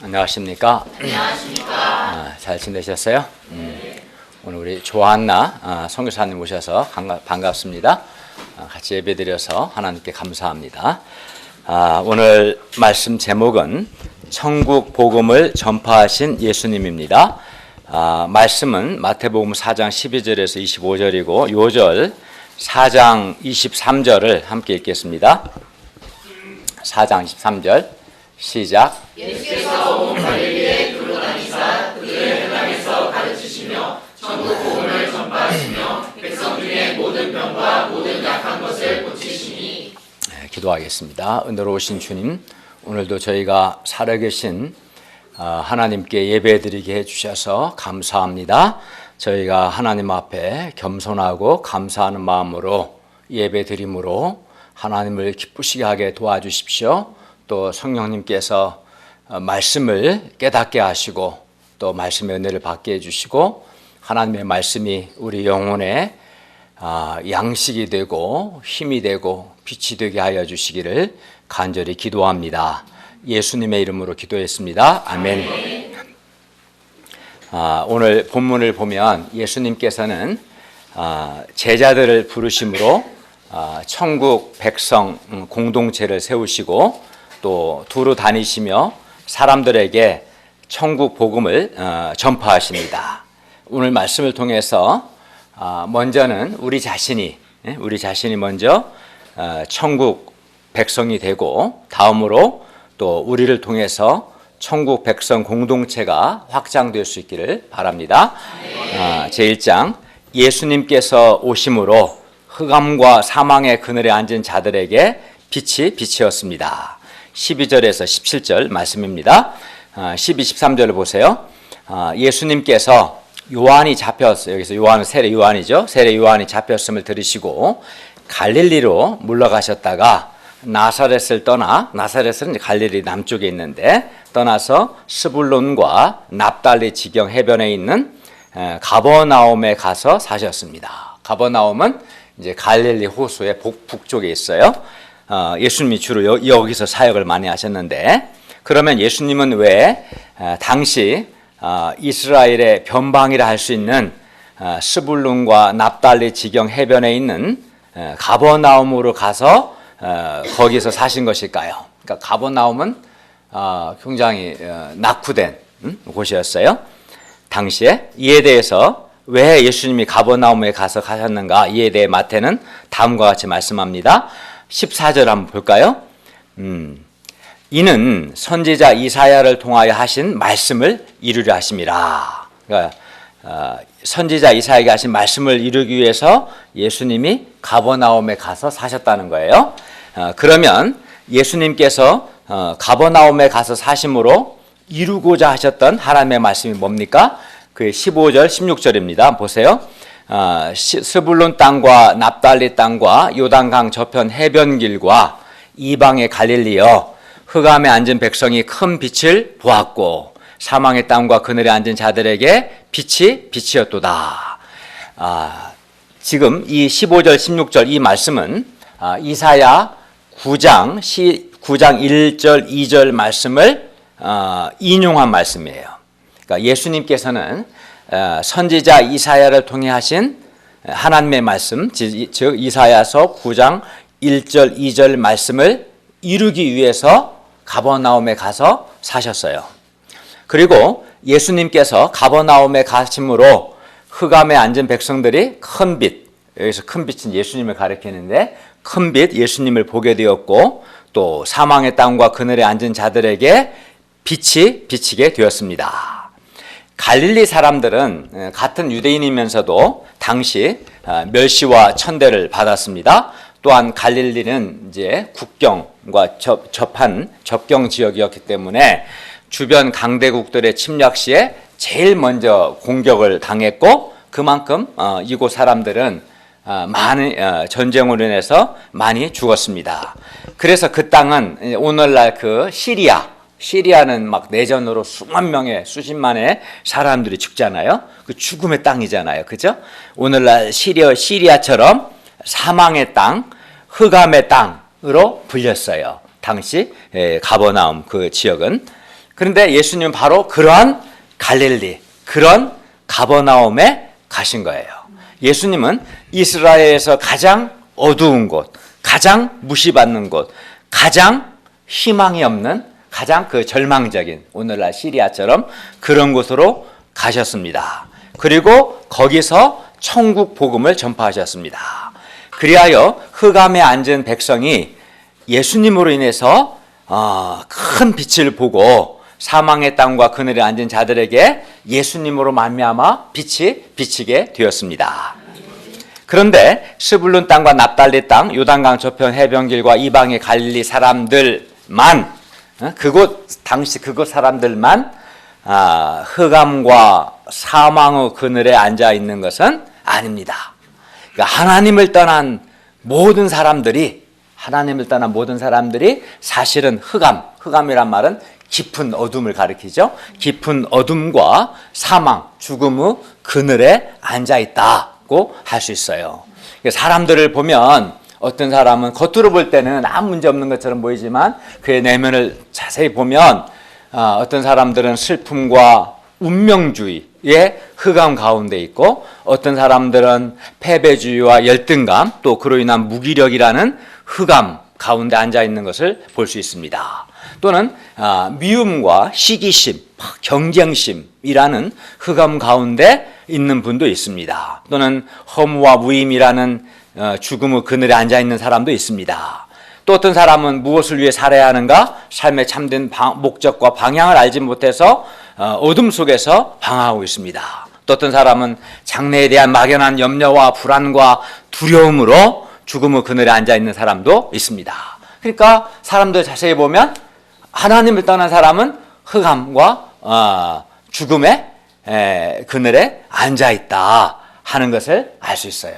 안녕하십니까? 잘 지내셨어요? 오늘 우리 조한나 선교사님 오셔서 반갑습니다. 같이 예배드려서 하나님께 감사합니다. 오늘 말씀 제목은 천국 복음을 전파하신 예수님입니다. 말씀은 마태복음 4장 12절에서 25절이고 요절 4장 23절을 함께 읽겠습니다. 4장 23절 시작. 예수께서 온 갈릴리에 두루 다니사 그들을 회당에서 가르치시며 천국 복음을 전파하시며 백성 중에 모든 병과 모든 약한 것을 고치시니. 기도하겠습니다. 은혜로우신 주님, 오늘도 저희가 살아계신 하나님께 예배드리게 해주셔서 감사합니다. 저희가 하나님 앞에 겸손하고 감사하는 마음으로 예배드림으로 하나님을 기쁘시게 하게 도와주십시오. 또 성령님께서 말씀을 깨닫게 하시고 또 말씀의 은혜를 받게 해주시고 하나님의 말씀이 우리 영혼에 양식이 되고 힘이 되고 빛이 되게 하여 주시기를 간절히 기도합니다. 예수님의 이름으로 기도했습니다. 아멘. 오늘 본문을 보면 예수님께서는 제자들을 부르심으로 천국 백성 공동체를 세우시고 또 두루 다니시며 사람들에게 천국 복음을 전파하십니다. 오늘 말씀을 통해서 먼저는 우리 자신이 먼저 천국 백성이 되고 다음으로 또 우리를 통해서 천국 백성 공동체가 확장될 수 있기를 바랍니다. 제1장 예수님께서 오심으로 흑암과 사망의 그늘에 앉은 자들에게 빛이 빛이었습니다. 12절에서 17절 말씀입니다. 12, 13절을 보세요. 예수님께서 요한이 잡혔어요. 여기서 요한은 세례 요한이죠. 세례 요한이 잡혔음을 들으시고 갈릴리로 물러가셨다가 나사렛을 떠나, 나사렛은 갈릴리 남쪽에 있는데 떠나서 스불론과 납달리 지경 해변에 있는 가버나움에 가서 사셨습니다. 가버나움은 이제 갈릴리 호수의 북쪽에 있어요. 예수님이 주로 여기서 사역을 많이 하셨는데, 그러면 예수님은 왜 당시 이스라엘의 변방이라 할 수 있는 스불론과 납달리 지경 해변에 있는 가버나움으로 가서 거기서 사신 것일까요? 그러니까 가버나움은 굉장히 낙후된 곳이었어요. 당시에. 이에 대해서 왜 예수님이 가버나움에 가서 가셨는가, 이에 대해 마태는 다음과 같이 말씀합니다. 14절 한번 볼까요? 이는 선지자 이사야를 통하여 하신 말씀을 이루려 하심이라. 그러니까 선지자 이사야에게 하신 말씀을 이루기 위해서 예수님이 가버나움에 가서 사셨다는 거예요. 그러면 예수님께서 가버나움에 가서 사심으로 이루고자 하셨던 하나님의 말씀이 뭡니까? 그 15절, 16절입니다. 보세요. 스불론 땅과 납달리 땅과 요단강 저편 해변길과 이방의 갈릴리여, 흑암에 앉은 백성이 큰 빛을 보았고 사망의 땅과 그늘에 앉은 자들에게 빛이 빛이었도다. 지금 이 15절 16절 이 말씀은 이사야 9장 1절 2절 말씀을 인용한 말씀이에요. 그러니까 예수님께서는 선지자 이사야를 통해 하신 하나님의 말씀, 즉 이사야서 9장 1절 2절 말씀을 이루기 위해서 가버나움에 가서 사셨어요. 그리고 예수님께서 가버나움에 가심으로 흑암에 앉은 백성들이 큰 빛, 여기서 큰 빛은 예수님을 가리키는데 큰 빛 예수님을 보게 되었고 또 사망의 땅과 그늘에 앉은 자들에게 빛이 비치게 되었습니다. 갈릴리 사람들은 같은 유대인이면서도 당시 멸시와 천대를 받았습니다. 또한 갈릴리는 이제 국경과 접한 접경 지역이었기 때문에 주변 강대국들의 침략 시에 제일 먼저 공격을 당했고 그만큼 이곳 사람들은 많은 전쟁으로 인해서 많이 죽었습니다. 그래서 그 땅은 오늘날 그 시리아는 막 내전으로 수십만의 사람들이 죽잖아요. 그 죽음의 땅이잖아요. 그죠? 오늘날 시리아처럼 사망의 땅, 흑암의 땅으로 불렸어요. 당시 가버나움 그 지역은. 그런데 예수님은 바로 그러한 갈릴리, 그런 가버나움에 가신 거예요. 예수님은 이스라엘에서 가장 어두운 곳, 가장 무시받는 곳, 가장 희망이 없는, 가장 그 절망적인, 오늘날 시리아처럼 그런 곳으로 가셨습니다. 그리고 거기서 천국 복음을 전파하셨습니다. 그리하여 흑암에 앉은 백성이 예수님으로 인해서 큰 빛을 보고 사망의 땅과 그늘에 앉은 자들에게 예수님으로 말미암아 빛이 비치게 되었습니다. 그런데 스불룬 땅과 납달리 땅, 요단강 저편 해변길과 이방의 갈릴리 사람들만, 당시 그곳 사람들만 흑암과 사망의 그늘에 앉아 있는 것은 아닙니다. 그러니까 하나님을 떠난 모든 사람들이 사실은 흑암이란 말은 깊은 어둠을 가리키죠. 깊은 어둠과 사망, 죽음의 그늘에 앉아 있다고 할 수 있어요. 사람들을 보면 어떤 사람은 겉으로 볼 때는 아무 문제 없는 것처럼 보이지만 그의 내면을 자세히 보면 어떤 사람들은 슬픔과 운명주의의 흑암 가운데 있고, 어떤 사람들은 패배주의와 열등감, 또 그로 인한 무기력이라는 흑암 가운데 앉아 있는 것을 볼 수 있습니다. 또는 미움과 시기심, 경쟁심이라는 흑암 가운데 있는 분도 있습니다. 또는 허무와 무임이라는 죽음의 그늘에 앉아 있는 사람도 있습니다. 또 어떤 사람은 무엇을 위해 살아야 하는가, 삶의 참된 목적과 방향을 알지 못해서 어둠 속에서 방황하고 있습니다. 또 어떤 사람은 장래에 대한 막연한 염려와 불안과 두려움으로 죽음의 그늘에 앉아 있는 사람도 있습니다. 그러니까 사람들 자세히 보면 하나님을 떠난 사람은 흑암과 죽음의 그늘에 앉아 있다 하는 것을 알 수 있어요.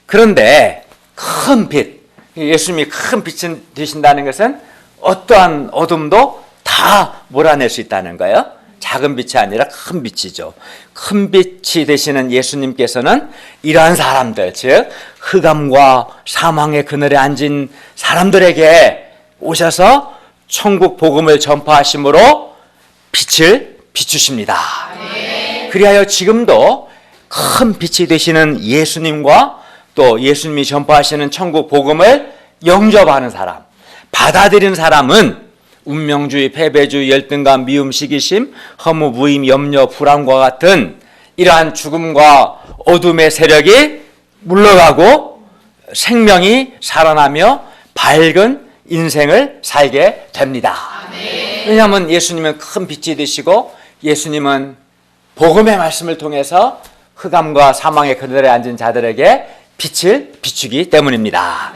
그런데 큰 빛, 예수님이 큰 빛이 되신다는 것은 어떠한 어둠도 다 몰아낼 수 있다는 거예요. 작은 빛이 아니라 큰 빛이죠. 큰 빛이 되시는 예수님께서는 이러한 사람들, 즉 흑암과 사망의 그늘에 앉은 사람들에게 오셔서 천국 복음을 전파하심으로 빛을 비추십니다. 그리하여 지금도 큰 빛이 되시는 예수님과 또 예수님이 전파하시는 천국 복음을 영접하는 사람, 받아들이는 사람은 운명주의, 패배주의, 열등감, 미움, 시기심, 허무, 무임, 염려, 불안과 같은 이러한 죽음과 어둠의 세력이 물러가고 생명이 살아나며 밝은 인생을 살게 됩니다. 왜냐하면 예수님은 큰 빛이 되시고 예수님은 복음의 말씀을 통해서 흑암과 사망의 그늘에 앉은 자들에게 빛을 비추기 때문입니다.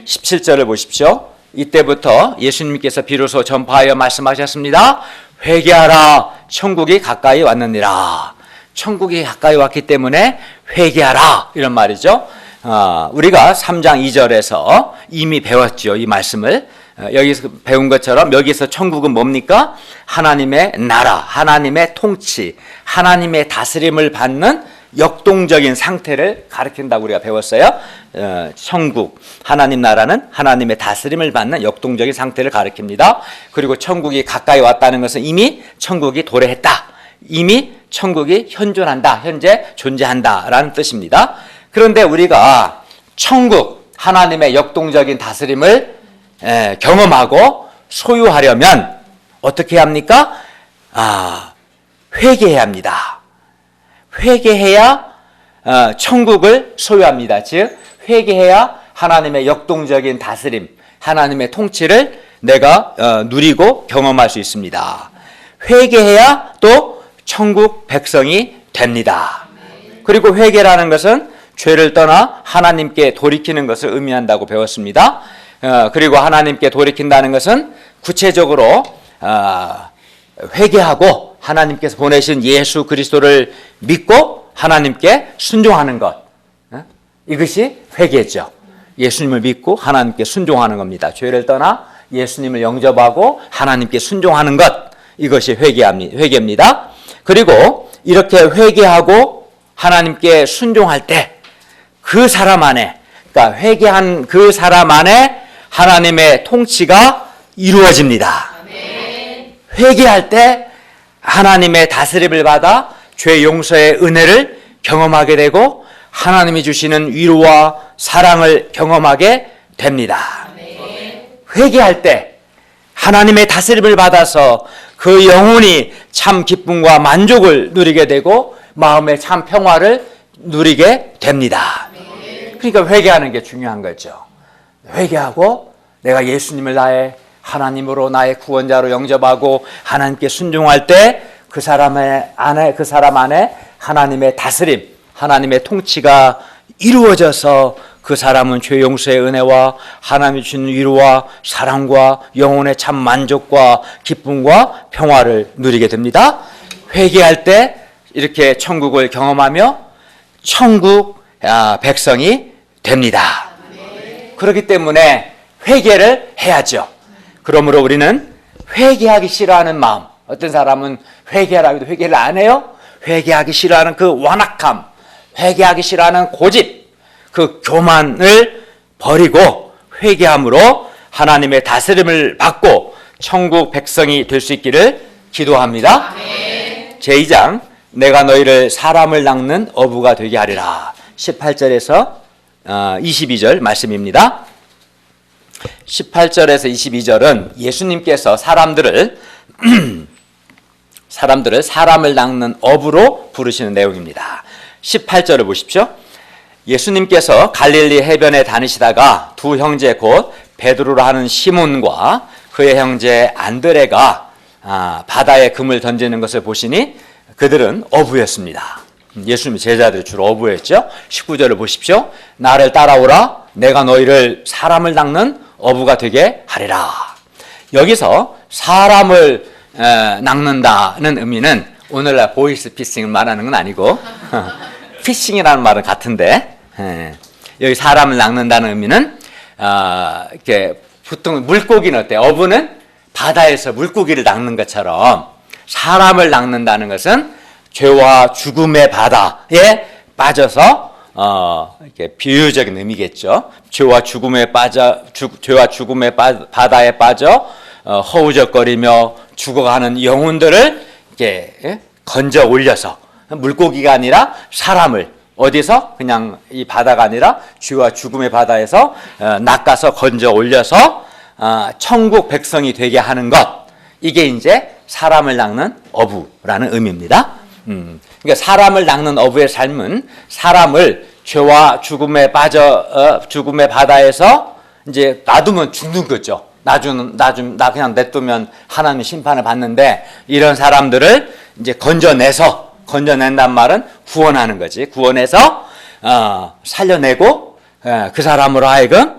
17절을 보십시오. 이때부터 예수님께서 비로소 전파하여 말씀하셨습니다. 회개하라, 천국이 가까이 왔느니라. 천국이 가까이 왔기 때문에 회개하라, 이런 말이죠. 우리가 3장 2절에서 이미 배웠죠. 이 말씀을. 여기서 배운 것처럼 여기서 천국은 뭡니까? 하나님의 나라, 하나님의 통치, 하나님의 다스림을 받는 역동적인 상태를 가리킨다고 우리가 배웠어요. 천국, 하나님 나라는 하나님의 다스림을 받는 역동적인 상태를 가리킵니다. 그리고 천국이 가까이 왔다는 것은 이미 천국이 도래했다, 이미 천국이 현존한다, 현재 존재한다라는 뜻입니다. 그런데 우리가 천국, 하나님의 역동적인 다스림을 경험하고 소유하려면 어떻게 해야 합니까? 회개해야 합니다. 회개해야 천국을 소유합니다. 즉 회개해야 하나님의 역동적인 다스림, 하나님의 통치를 내가 누리고 경험할 수 있습니다. 회개해야 또 천국 백성이 됩니다. 그리고 회개라는 것은 죄를 떠나 하나님께 돌이키는 것을 의미한다고 배웠습니다. 그리고 하나님께 돌이킨다는 것은 구체적으로 회개하고 하나님께서 보내신 예수 그리스도를 믿고 하나님께 순종하는 것, 이것이 회개죠. 예수님을 믿고 하나님께 순종하는 겁니다. 죄를 떠나 예수님을 영접하고 하나님께 순종하는 것, 이것이 회개입니다. 그리고 이렇게 회개하고 하나님께 순종할 때 그 사람 안에, 그러니까 회개한 그 사람 안에 하나님의 통치가 이루어집니다. 회개할 때 하나님의 다스림을 받아 죄 용서의 은혜를 경험하게 되고 하나님이 주시는 위로와 사랑을 경험하게 됩니다. 회개할 때 하나님의 다스림을 받아서 그 영혼이 참 기쁨과 만족을 누리게 되고 마음의 참 평화를 누리게 됩니다. 그러니까 회개하는 게 중요한 거죠. 회개하고 내가 예수님을 나의 하나님으로 나의 구원자로 영접하고 하나님께 순종할 때 그 사람 안에 하나님의 다스림, 하나님의 통치가 이루어져서 그 사람은 죄 용서의 은혜와 하나님이 주는 위로와 사랑과 영혼의 참 만족과 기쁨과 평화를 누리게 됩니다. 회개할 때 이렇게 천국을 경험하며 천국 백성이 됩니다. 그렇기 때문에 회개를 해야죠. 그러므로 우리는 회개하기 싫어하는 마음, 어떤 사람은 회개하라고 해도 회개를 안 해요. 회개하기 싫어하는 그 완악함, 회개하기 싫어하는 고집, 그 교만을 버리고 회개함으로 하나님의 다스림을 받고 천국 백성이 될 수 있기를 기도합니다. 제2장 내가 너희를 사람을 낚는 어부가 되게 하리라. 18절에서 22절 말씀입니다. 18절에서 22절은 예수님께서 사람들을 사람을 낚는 어부로 부르시는 내용입니다. 18절을 보십시오. 예수님께서 갈릴리 해변에 다니시다가 두 형제 곧 베드로라 하는 시몬과 그의 형제 안드레가 바다에 금을 던지는 것을 보시니 그들은 어부였습니다. 예수님의 제자들이 주로 어부였죠. 19절을 보십시오. 나를 따라오라. 내가 너희를 사람을 낚는 어부가 되게 하리라. 여기서 사람을 낚는다는 의미는 오늘날 보이스 피싱을 말하는 건 아니고 피싱이라는 말은 같은데 여기 사람을 낚는다는 의미는 이렇게 보통 물고기는 어때요? 어부는 바다에서 물고기를 낚는 것처럼 사람을 낚는다는 것은 죄와 죽음의 바다에 빠져서 이렇게 비유적인 의미겠죠. 죄와 죽음의 바다에 빠져 허우적거리며 죽어가는 영혼들을 이렇게 건져 올려서 물고기가 아니라 사람을 어디서 그냥 이 바다가 아니라 죄와 죽음의 바다에서 낚아서 건져 올려서 천국 백성이 되게 하는 것, 이게 이제 사람을 낚는 어부라는 의미입니다. 그러니까 사람을 낚는 어부의 삶은 사람을 죄와 죽음에 빠져 죽음의 바다에서 이제 놔두면 죽는 거죠. 나 그냥 냅두면 하나님의 심판을 받는데 이런 사람들을 이제 건져낸단 말은 구원하는 거지. 구원해서 살려내고 그 사람으로 하여금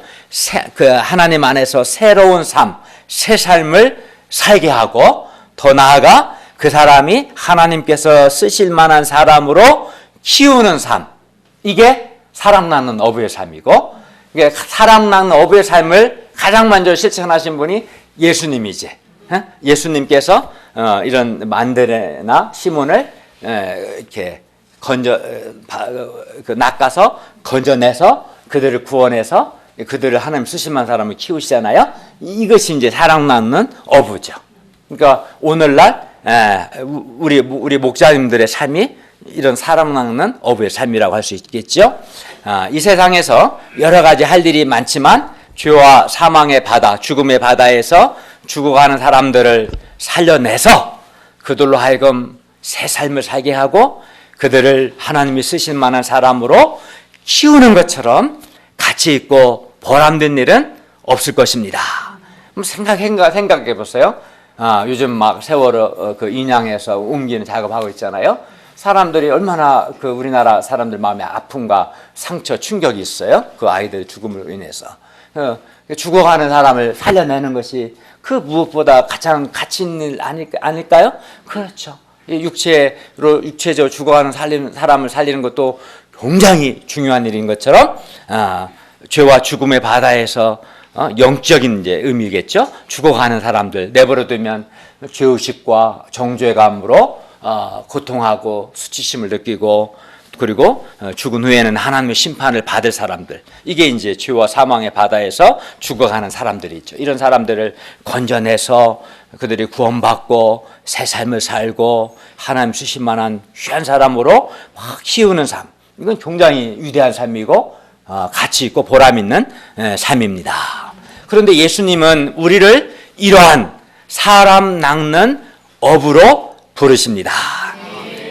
그 하나님 안에서 새로운 삶, 새 삶을 살게 하고 더 나아가 그 사람이 하나님께서 쓰실 만한 사람으로 키우는 삶, 이게 사람 낳는 어부의 삶이고, 이게 사람 낳는 어부의 삶을 가장 먼저 실천하신 분이 예수님이지. 예수님께서 이런 안드레나 시몬을 이렇게 낚아서 건져내서 그들을 구원해서 그들을 하나님 쓰실 만한 사람을 키우시잖아요. 이것이 이제 사람 낳는 어부죠. 그러니까 오늘날 우리 목자님들의 삶이 이런 사람 낚는 어부의 삶이라고 할 수 있겠죠. 이 세상에서 여러 가지 할 일이 많지만 죄와 사망의 바다, 죽음의 바다에서 죽어가는 사람들을 살려내서 그들로 하여금 새 삶을 살게 하고 그들을 하나님이 쓰실 만한 사람으로 키우는 것처럼 가치 있고 보람된 일은 없을 것입니다. 생각해 보세요. 요즘 막 세월호 그 인양에서 옮기는 작업하고 있잖아요. 사람들이 얼마나 그 우리나라 사람들 마음에 아픔과 상처, 충격이 있어요. 그 아이들 죽음으로 인해서. 죽어가는 사람을 살려내는 것이 그 무엇보다 가장 가치 있는 일 아닐까요? 그렇죠. 육체적으로 죽어가는 사람을 살리는 것도 굉장히 중요한 일인 것처럼 죄와 죽음의 바다에서 영적인 이제 의미겠죠. 죽어가는 사람들 내버려두면 죄의식과 정죄감으로 고통하고 수치심을 느끼고 그리고 죽은 후에는 하나님의 심판을 받을 사람들, 이게 이제 죄와 사망의 바다에서 죽어가는 사람들이 있죠. 이런 사람들을 건져내서 그들이 구원받고 새 삶을 살고 하나님 주신 만한 귀한 사람으로 막 키우는 삶. 이건 굉장히 위대한 삶이고 가치 있고 보람 있는 삶입니다. 그런데 예수님은 우리를 이러한 사람 낚는 어부로 부르십니다.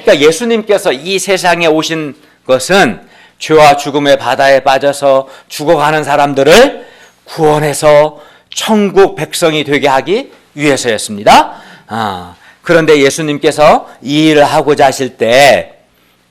그러니까 예수님께서 이 세상에 오신 것은 죄와 죽음의 바다에 빠져서 죽어가는 사람들을 구원해서 천국 백성이 되게 하기 위해서였습니다. 그런데 예수님께서 이 일을 하고자 하실 때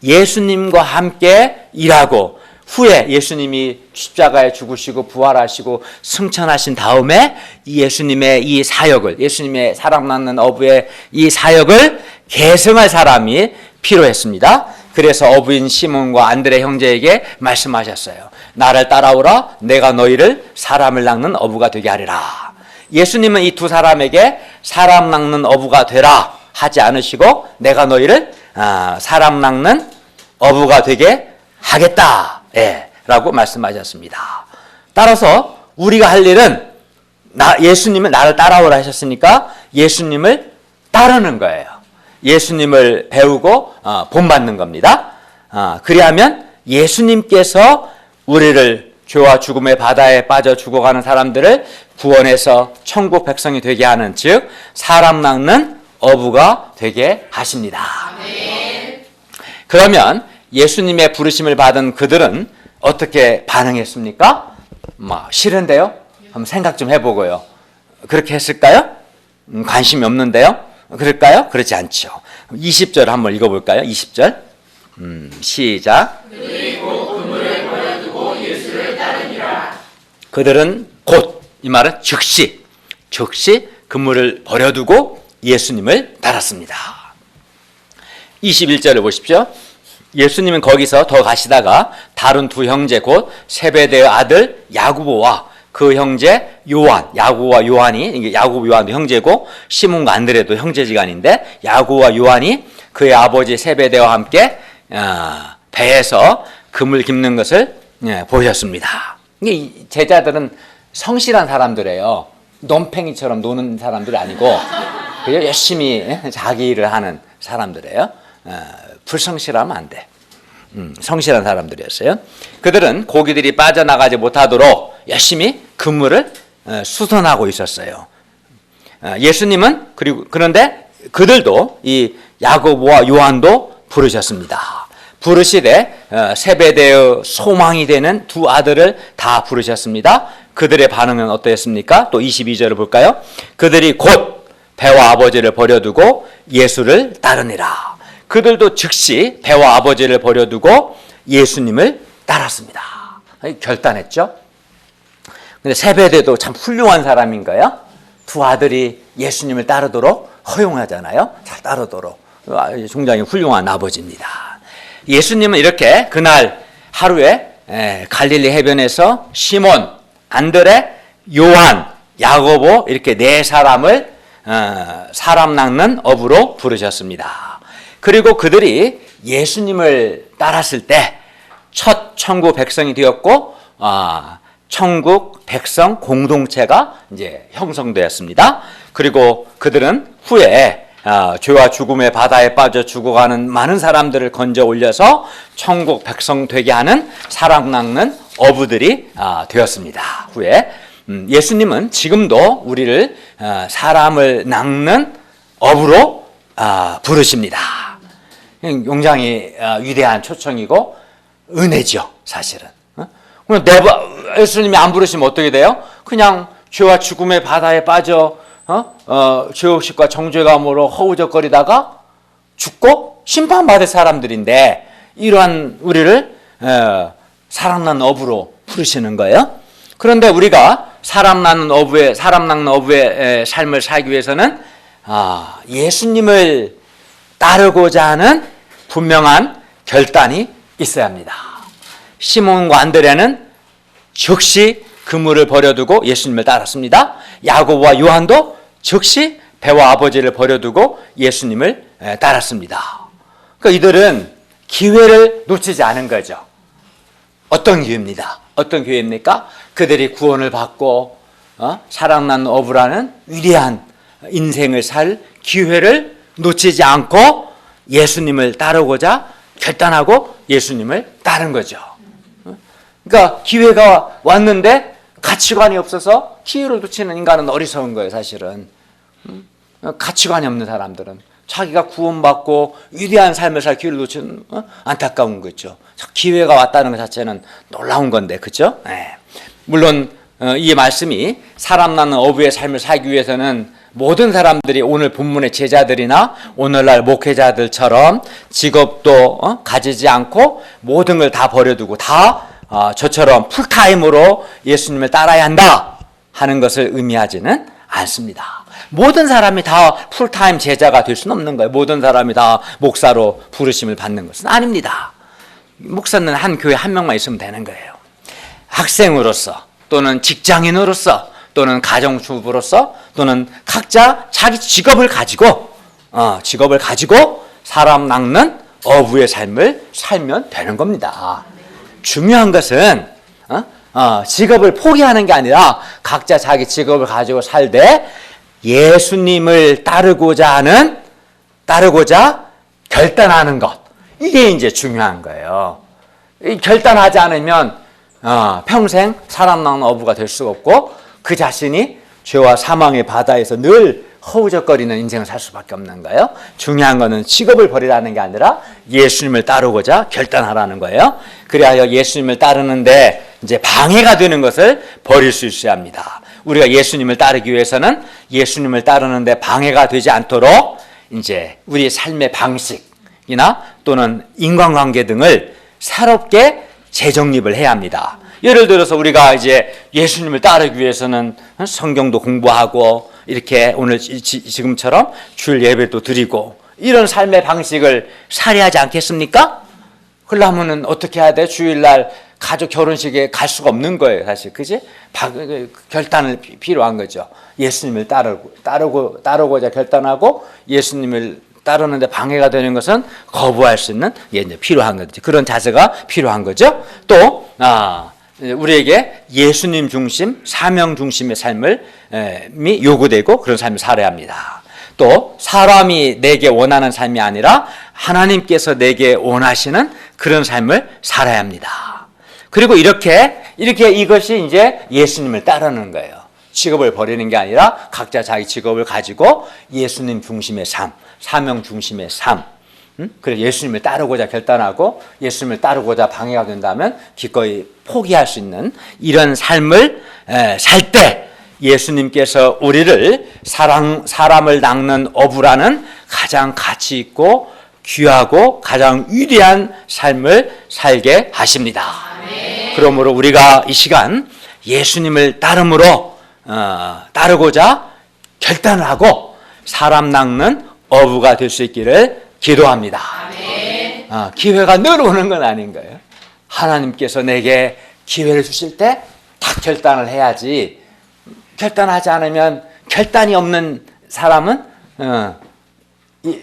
예수님과 함께 일하고 후에 예수님이 십자가에 죽으시고 부활하시고 승천하신 다음에 이 예수님의 이 사역을, 예수님의 사람 낳는 어부의 이 사역을 계승할 사람이 필요했습니다. 그래서 어부인 시몬과 안드레 형제에게 말씀하셨어요. 나를 따라오라. 내가 너희를 사람을 낚는 어부가 되게 하리라. 예수님은 이 두 사람에게 사람 낚는 어부가 되라 하지 않으시고 내가 너희를 사람 낚는 어부가 되게 하겠다 라고 말씀하셨습니다. 따라서 우리가 할 일은 예수님은 나를 따라오라 하셨으니까 예수님을 따르는 거예요. 예수님을 배우고 본받는 겁니다. 그리하면 예수님께서 우리를 죄와 죽음의 바다에 빠져 죽어가는 사람들을 구원해서 천국 백성이 되게 하는, 즉 사람 낚는 어부가 되게 하십니다. 그러면 예수님의 부르심을 받은 그들은 어떻게 반응했습니까? 싫은데요? 한번 생각 좀 해보고요. 그렇게 했을까요? 관심이 없는데요? 그럴까요? 그렇지 않죠. 20절 한번 읽어볼까요? 20절 시작. 그들은 곧, 이 말은 즉시 그물을 버려두고 예수님을 따랐습니다. 21절을 보십시오. 예수님은 거기서 더 가시다가 다른 두 형제 곧 세베대의 아들 야고보와 그 형제 요한, 야고보와 요한이, 야고보 요한도 형제고 시몬과 안드레도 형제지간인데 야고보와 요한이 그의 아버지 세베대와 함께 배에서 금을 깁는 것을 보셨습니다. 제자들은 성실한 사람들이에요. 논팽이처럼 노는 사람들이 아니고 그냥 열심히 자기 일을 하는 사람들이에요. 불성실하면 안 돼. 성실한 사람들이었어요. 그들은 고기들이 빠져나가지 못하도록 열심히 그물을 수선하고 있었어요. 예수님은 그런데 그들도 이 야고보와 요한도 부르셨습니다. 부르시되 세베대의 소망이 되는 두 아들을 다 부르셨습니다. 그들의 반응은 어떠했습니까? 또 22절을 볼까요? 그들이 곧 배와 아버지를 버려두고 예수를 따르니라. 그들도 즉시 배와 아버지를 버려두고 예수님을 따랐습니다. 결단했죠. 근데 세베대도 참 훌륭한 사람인 거예요. 두 아들이 예수님을 따르도록 허용하잖아요. 잘 따르도록. 굉장히 훌륭한 아버지입니다. 예수님은 이렇게 그날 하루에 갈릴리 해변에서 시몬, 안드레, 요한, 야고보 이렇게 네 사람을 사람 낚는 어부로 부르셨습니다. 그리고 그들이 예수님을 따랐을 때 첫 천국 백성이 되었고 천국 백성 공동체가 이제 형성되었습니다. 그리고 그들은 후에 죄와 죽음의 바다에 빠져 죽어가는 많은 사람들을 건져 올려서 천국 백성 되게 하는 사람 낚는 어부들이 되었습니다. 후에 예수님은 지금도 우리를 사람을 낚는 어부로 부르십니다. 굉장히 위대한 초청이고 은혜죠, 사실은. 예수님이 안 부르시면 어떻게 돼요? 그냥 죄와 죽음의 바다에 빠져 죄의식과 정죄감으로 허우적거리다가 죽고 심판받을 사람들인데 이러한 우리를 사람 낳는 어부로 부르시는 거예요. 그런데 우리가 사람 낳는 어부의 삶을 살기 위해서는 예수님을 따르고자 하는 분명한 결단이 있어야 합니다. 시몬과 안드레는 즉시 그물을 버려두고 예수님을 따랐습니다. 야고보와 요한도 즉시 배와 아버지를 버려두고 예수님을 따랐습니다. 그러니까 이들은 기회를 놓치지 않은 거죠. 어떤 기회입니다. 어떤 기회입니까? 그들이 구원을 받고 사랑 낳는 어부라는 위대한 인생을 살 기회를 놓치지 않고 예수님을 따르고자 결단하고 예수님을 따른 거죠. 그러니까 기회가 왔는데 가치관이 없어서 기회를 놓치는 인간은 어리석은 거예요, 사실은. 가치관이 없는 사람들은 자기가 구원받고 위대한 삶을 살 기회를 놓치는 안타까운 거죠. 기회가 왔다는 것 자체는 놀라운 건데, 그렇죠? 네. 물론 이 말씀이 사람 낳는 어부의 삶을 살기 위해서는 모든 사람들이 오늘 본문의 제자들이나 오늘날 목회자들처럼 직업도 가지지 않고 모든 걸 다 버려두고 다 저처럼 풀타임으로 예수님을 따라야 한다 하는 것을 의미하지는 않습니다. 모든 사람이 다 풀타임 제자가 될 수는 없는 거예요. 모든 사람이 다 목사로 부르심을 받는 것은 아닙니다. 목사는 한 교회 한 명만 있으면 되는 거예요. 학생으로서 또는 직장인으로서 또는 가정주부로서 또는 각자 자기 직업을 가지고 사람 낚는 어부의 삶을 살면 되는 겁니다. 중요한 것은 직업을 포기하는 게 아니라 각자 자기 직업을 가지고 살되 예수님을 따르고자 결단하는 것, 이게 이제 중요한 거예요. 결단하지 않으면 평생 사람 낚는 어부가 될 수가 없고 그 자신이 죄와 사망의 바다에서 늘 허우적거리는 인생을 살 수밖에 없는 거예요. 중요한 것은 직업을 버리라는 게 아니라 예수님을 따르고자 결단하라는 거예요. 그래야 예수님을 따르는데 이제 방해가 되는 것을 버릴 수 있어야 합니다. 우리가 예수님을 따르기 위해서는 예수님을 따르는데 방해가 되지 않도록 이제 우리의 삶의 방식이나 또는 인간관계 등을 새롭게 재정립을 해야 합니다. 예를 들어서 우리가 이제 예수님을 따르기 위해서는 성경도 공부하고 이렇게 오늘 지금처럼 주일 예배도 드리고 이런 삶의 방식을 살해하지 않겠습니까? 그러려면 어떻게 해야 돼? 주일날 가족 결혼식에 갈 수가 없는 거예요, 사실. 그지? 결단을 필요한 거죠. 예수님을 따르고자 결단하고 예수님을 따르는데 방해가 되는 것은 거부할 수 있는 게 이제 필요한 거죠. 그런 자세가 필요한 거죠. 또 우리에게 예수님 중심, 사명 중심의 삶을 요구되고 그런 삶을 살아야 합니다. 또 사람이 내게 원하는 삶이 아니라 하나님께서 내게 원하시는 그런 삶을 살아야 합니다. 그리고 이렇게 이것이 이제 예수님을 따르는 거예요. 직업을 버리는 게 아니라 각자 자기 직업을 가지고 예수님 중심의 삶, 사명 중심의 삶. 그래서 예수님을 따르고자 결단하고 예수님을 따르고자 방해가 된다면 기꺼이 포기할 수 있는 이런 삶을 살 때 예수님께서 우리를 사람을 낚는 어부라는 가장 가치 있고 귀하고 가장 위대한 삶을 살게 하십니다. 그러므로 우리가 이 시간 예수님을 따르고자 결단을 하고 사람 낚는 어부가 될 수 있기를 기도합니다. 기회가 늘 오는 건 아닌 거예요. 하나님께서 내게 기회를 주실 때 딱 결단을 해야지. 결단하지 않으면 결단이 없는 사람은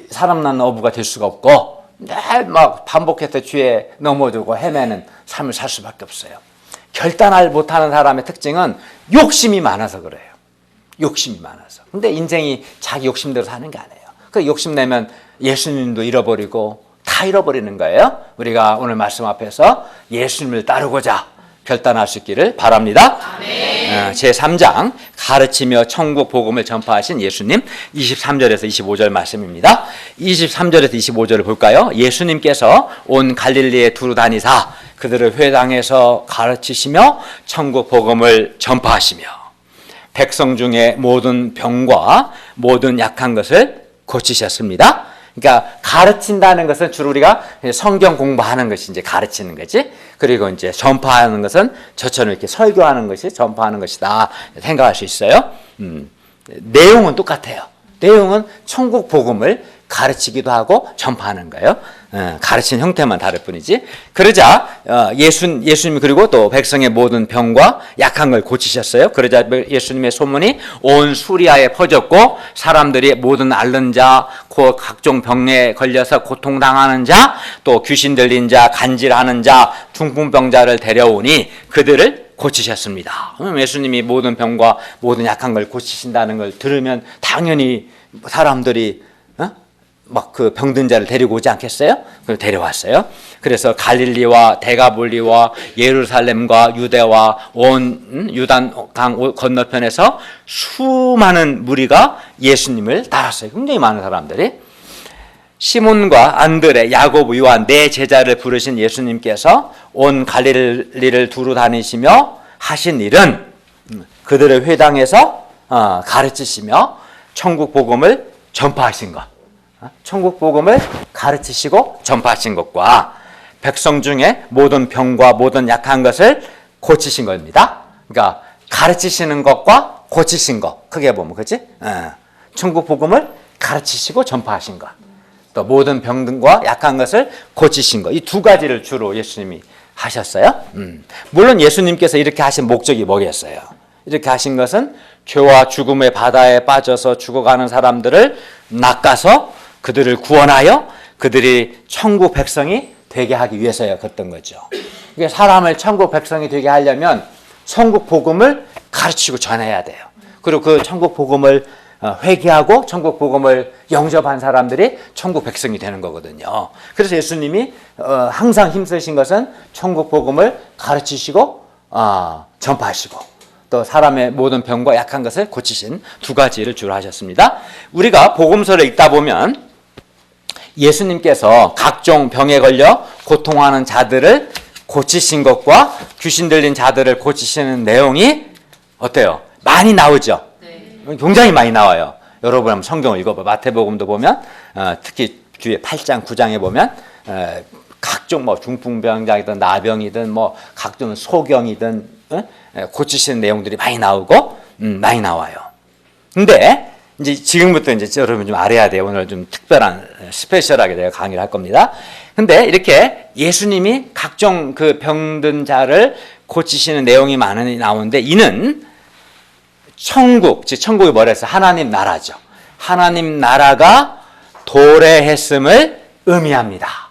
사람 낳는 어부가 될 수가 없고 늘 막 반복해서 죄에 넘어지고 헤매는 삶을 살 수밖에 없어요. 결단을 못하는 사람의 특징은 욕심이 많아서 그래요. 욕심이 많아서. 근데 인생이 자기 욕심대로 사는 게 아니에요. 그 욕심내면 예수님도 잃어버리고 다 잃어버리는 거예요. 우리가 오늘 말씀 앞에서 예수님을 따르고자 결단할 수 있기를 바랍니다. 제3장 가르치며 천국 복음을 전파하신 예수님 23절에서 25절 말씀입니다. 23절에서 25절을 볼까요? 예수님께서 온 갈릴리에 두루 다니사 그들을 회당에서 가르치시며 천국 복음을 전파하시며 백성 중에 모든 병과 모든 약한 것을 고치셨습니다. 그러니까 가르친다는 것은 주로 우리가 성경 공부하는 것이 이제 가르치는 거지. 그리고 이제 전파하는 것은 저처럼 이렇게 설교하는 것이 전파하는 것이다 생각할 수 있어요. 내용은 똑같아요. 내용은 천국 복음을 가르치기도 하고 전파하는 거예요. 가르치는 형태만 다를 뿐이지. 그러자 예수님이 그리고 또 백성의 모든 병과 약한 걸 고치셨어요. 그러자 예수님의 소문이 온 수리아에 퍼졌고 사람들이 모든 앓는 자, 각종 병에 걸려서 고통당하는 자, 또 귀신 들린 자, 간질하는 자, 중풍병자를 데려오니 그들을 고치셨습니다. 그럼 예수님이 모든 병과 모든 약한 걸 고치신다는 걸 들으면 당연히 사람들이 막 그 병든 자를 데리고 오지 않겠어요? 그걸 데려왔어요. 그래서 갈릴리와 데가볼리와 예루살렘과 유대와 온 유단강 건너편에서 수많은 무리가 예수님을 따랐어요. 굉장히 많은 사람들이. 시몬과 안드레, 야고보, 요한 네 제자를 부르신 예수님께서 온 갈릴리를 두루 다니시며 하신 일은 그들의 회당에서 가르치시며 천국 복음을 전파하신 것. 천국 복음을 가르치시고 전파하신 것과 백성 중에 모든 병과 모든 약한 것을 고치신 겁니다. 그러니까 가르치시는 것과 고치신 것. 크게 보면 그렇지? 천국 복음을 가르치시고 전파하신 것. 또 모든 병과 약한 것을 고치신 것. 이 두 가지를 주로 예수님이 하셨어요. 물론 예수님께서 이렇게 하신 목적이 뭐겠어요? 이렇게 하신 것은 죄와 죽음의 바다에 빠져서 죽어가는 사람들을 낚아서 그들을 구원하여 그들이 천국 백성이 되게 하기 위해서였던 거죠. 그러니까 사람을 천국 백성이 되게 하려면 천국 복음을 가르치고 전해야 돼요. 그리고 그 천국 복음을 회개하고 천국 복음을 영접한 사람들이 천국 백성이 되는 거거든요. 그래서 예수님이 항상 힘쓰신 것은 천국 복음을 가르치시고 전파하시고 또 사람의 모든 병과 약한 것을 고치신 두 가지를 주로 하셨습니다. 우리가 복음서를 읽다 보면 예수님께서 각종 병에 걸려 고통하는 자들을 고치신 것과 귀신 들린 자들을 고치시는 내용이 어때요? 많이 나오죠? 네. 굉장히 많이 나와요. 여러분 한번 성경을 읽어봐. 마태복음도 보면 특히 뒤에 8장, 9장에 보면 각종 뭐 중풍병자이든 나병이든 뭐 각종 소경이든 고치시는 내용들이 많이 나오고 많이 나와요. 근데 이제 지금부터 이제 여러분 좀 알아야 돼요. 오늘 좀 특별한 스페셜하게 내가 강의를 할 겁니다. 근데 이렇게 예수님이 각종 그 병든 자를 고치시는 내용이 많이 나오는데 이는 천국, 즉 천국이 뭐라 해서 하나님 나라죠. 하나님 나라가 도래했음을 의미합니다.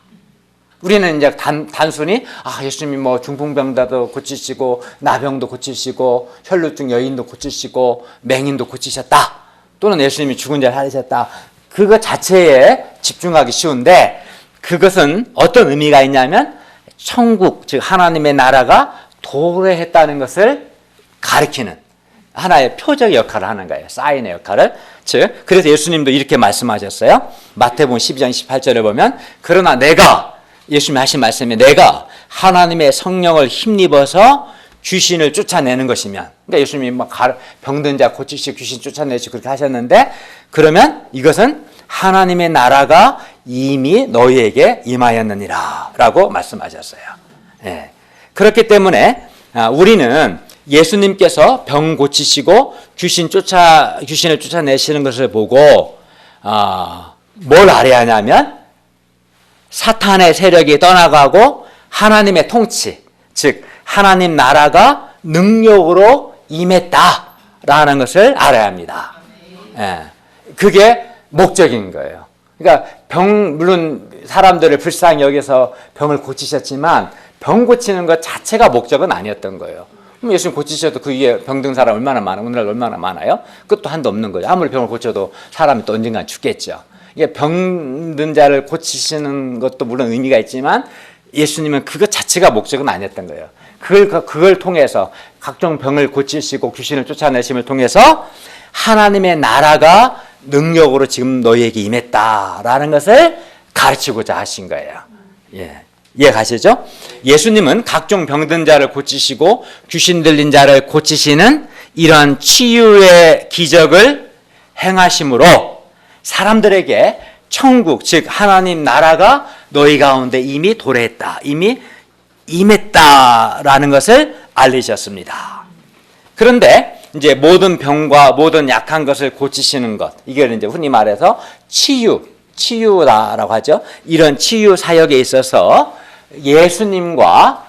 우리는 이제 단순히 예수님이 뭐 중풍병자도 고치시고 나병도 고치시고 혈루증 여인도 고치시고 맹인도 고치셨다. 또는 예수님이 죽은 자를 살리셨다. 그거 자체에 집중하기 쉬운데 그것은 어떤 의미가 있냐면 천국, 즉 하나님의 나라가 도래했다는 것을 가리키는 하나의 표적 역할을 하는 거예요. 사인의 역할을. 즉 그래서 예수님도 이렇게 말씀하셨어요. 마태복음 12장 18절에 보면 그러나 내가 예수님이 하신 말씀이 내가 하나님의 성령을 힘입어서 귀신을 쫓아내는 것이면 그러니까 예수님이 막 병든 자 고치시고 귀신 쫓아내시고 그렇게 하셨는데 그러면 이것은 하나님의 나라가 이미 너희에게 임하였느니라 라고 말씀하셨어요. 예. 그렇기 때문에 우리는 예수님께서 병 고치시고 귀신을 쫓아내시는 것을 보고 뭘 알아야 하냐면 사탄의 세력이 떠나가고 하나님의 통치, 즉 하나님 나라가 능력으로 임했다라는 것을 알아야 합니다. 예. 그게 목적인 거예요. 그러니까 물론 사람들을 불쌍히 여기서 병을 고치셨지만 병 고치는 것 자체가 목적은 아니었던 거예요. 그럼 예수님 고치셔도 그 위에 병든 사람 얼마나 많아요? 오늘날 얼마나 많아요? 끝도 한도 없는 거죠. 아무리 병을 고쳐도 사람이 또 언젠간 죽겠죠. 이게 병든 자를 고치시는 것도 물론 의미가 있지만 예수님은 그것 자체가 목적은 아니었던 거예요. 그걸 통해서 각종 병을 고치시고 귀신을 쫓아내심을 통해서 하나님의 나라가 능력으로 지금 너희에게 임했다라는 것을 가르치고자 하신 거예요. 예. 이해가시죠? 예수님은 각종 병든 자를 고치시고 귀신 들린 자를 고치시는 이런 치유의 기적을 행하심으로 사람들에게 천국, 즉 하나님 나라가 너희 가운데 이미 도래했다, 이미 임했다라는 것을 알리셨습니다. 그런데 이제 모든 병과 모든 약한 것을 고치시는 것, 이걸 이제 흔히 말해서 치유라고 하죠. 이런 치유 사역에 있어서 예수님과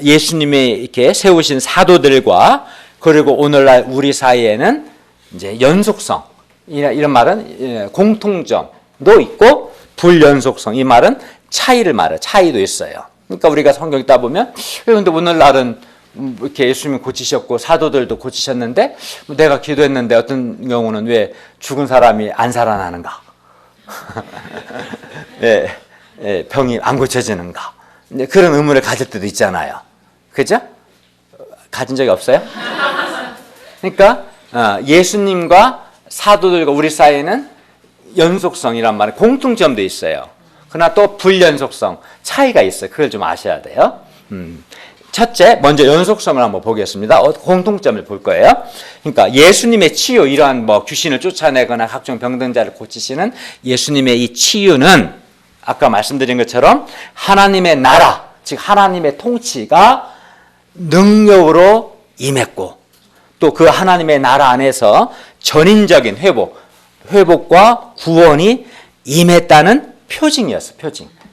예수님이 이렇게 세우신 사도들과 그리고 오늘날 우리 사이에는 이제 연속성, 이런 말은 공통점도 있고 불연속성, 이 말은 차이를 말해요. 차이도 있어요. 그러니까 우리가 성경 읽다 보면 그런데 오늘날은 이렇게 예수님이 고치셨고 사도들도 고치셨는데 내가 기도했는데 어떤 경우는 왜 죽은 사람이 안 살아나는가? 예, 예, 병이 안 고쳐지는가? 그런 의문을 가질 때도 있잖아요. 그죠? 가진 적이 없어요? 그러니까 예수님과 사도들과 우리 사이에는 연속성이란 말은 공통점도 있어요. 그러나 또 불연속성, 차이가 있어요. 그걸 좀 아셔야 돼요. 첫째, 먼저 연속성을 한번 보겠습니다. 공통점을 볼 거예요. 그러니까 예수님의 치유, 이러한 귀신을 쫓아내거나 각종 병든자를 고치시는 예수님의 이 치유는 아까 말씀드린 것처럼 하나님의 나라, 즉 하나님의 통치가 능력으로 임했고 또 그 하나님의 나라 안에서 전인적인 회복과 구원이 임했다는 표징이었어.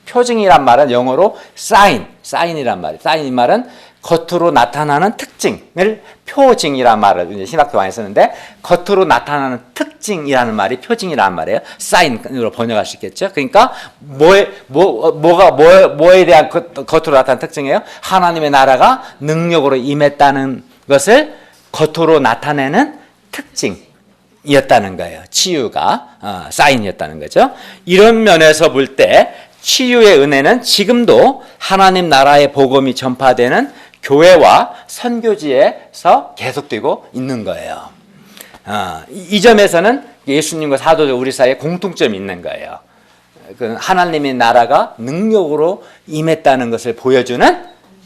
표징이란 말은 영어로 사인이란 말이에요. 사인이 말은 겉으로 나타나는 특징을 표징이란 말을 이제 신학도 많이 쓰는데 겉으로 나타나는 특징이라는 말이 표징이란 말이에요. 사인으로 번역할 수 있겠죠. 그러니까 뭐에 대한 겉으로 나타나는 특징이에요? 하나님의 나라가 능력으로 임했다는 것을 겉으로 나타내는 특징이었다는 거예요. 치유가 사인이었다는 거죠. 이런 면에서 볼 때 치유의 은혜는 지금도 하나님 나라의 복음이 전파되는 교회와 선교지에서 계속되고 있는 거예요. 이 점에서는 예수님과 사도들 우리 사이에 공통점이 있는 거예요. 하나님의 나라가 능력으로 임했다는 것을 보여주는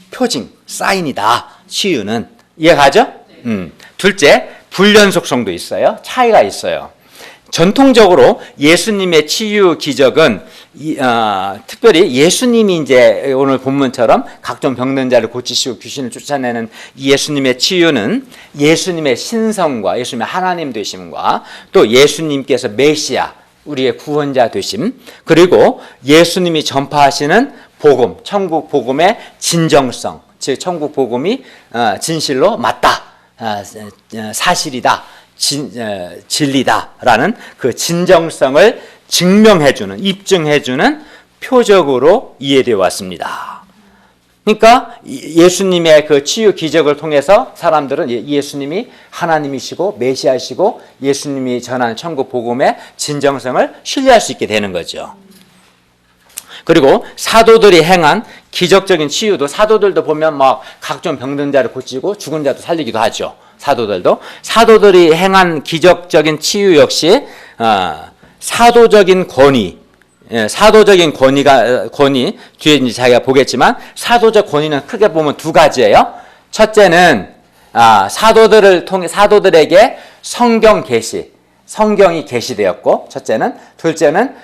표징, 사인이다. 치유는. 이해가죠? 둘째, 불연속성도 있어요. 차이가 있어요. 전통적으로 예수님의 치유 기적은 특별히 예수님이 이제 오늘 본문처럼 각종 병든 자를 고치시고 귀신을 쫓아내는 예수님의 치유는 예수님의 신성과 예수님의 하나님 되심과 또 예수님께서 메시아 우리의 구원자 되심 그리고 예수님이 전파하시는 복음, 천국 복음의 진정성, 즉 천국 복음이 진실로 맞다, 사실이다, 진리다라는 그 진정성을 증명해주는, 입증해주는 표적으로 이해되어 왔습니다. 그러니까 예수님의 그 치유 기적을 통해서 사람들은 예수님이 하나님이시고 메시아시고 예수님이 전하는 천국 복음의 진정성을 신뢰할 수 있게 되는 거죠. 그리고 사도들이 행한 기적적인 치유도 사도들도 보면 각종 병든 자를 고치고 죽은 자도 살리기도 하죠. 사도들이 행한 기적적인 치유 역시 사도적인 권위 뒤에 이제 자기가 보겠지만 사도적 권위는 크게 보면 두 가지예요. 첫째는 사도들에게 성경 계시, 성경이 계시되었고 첫째는, 둘째는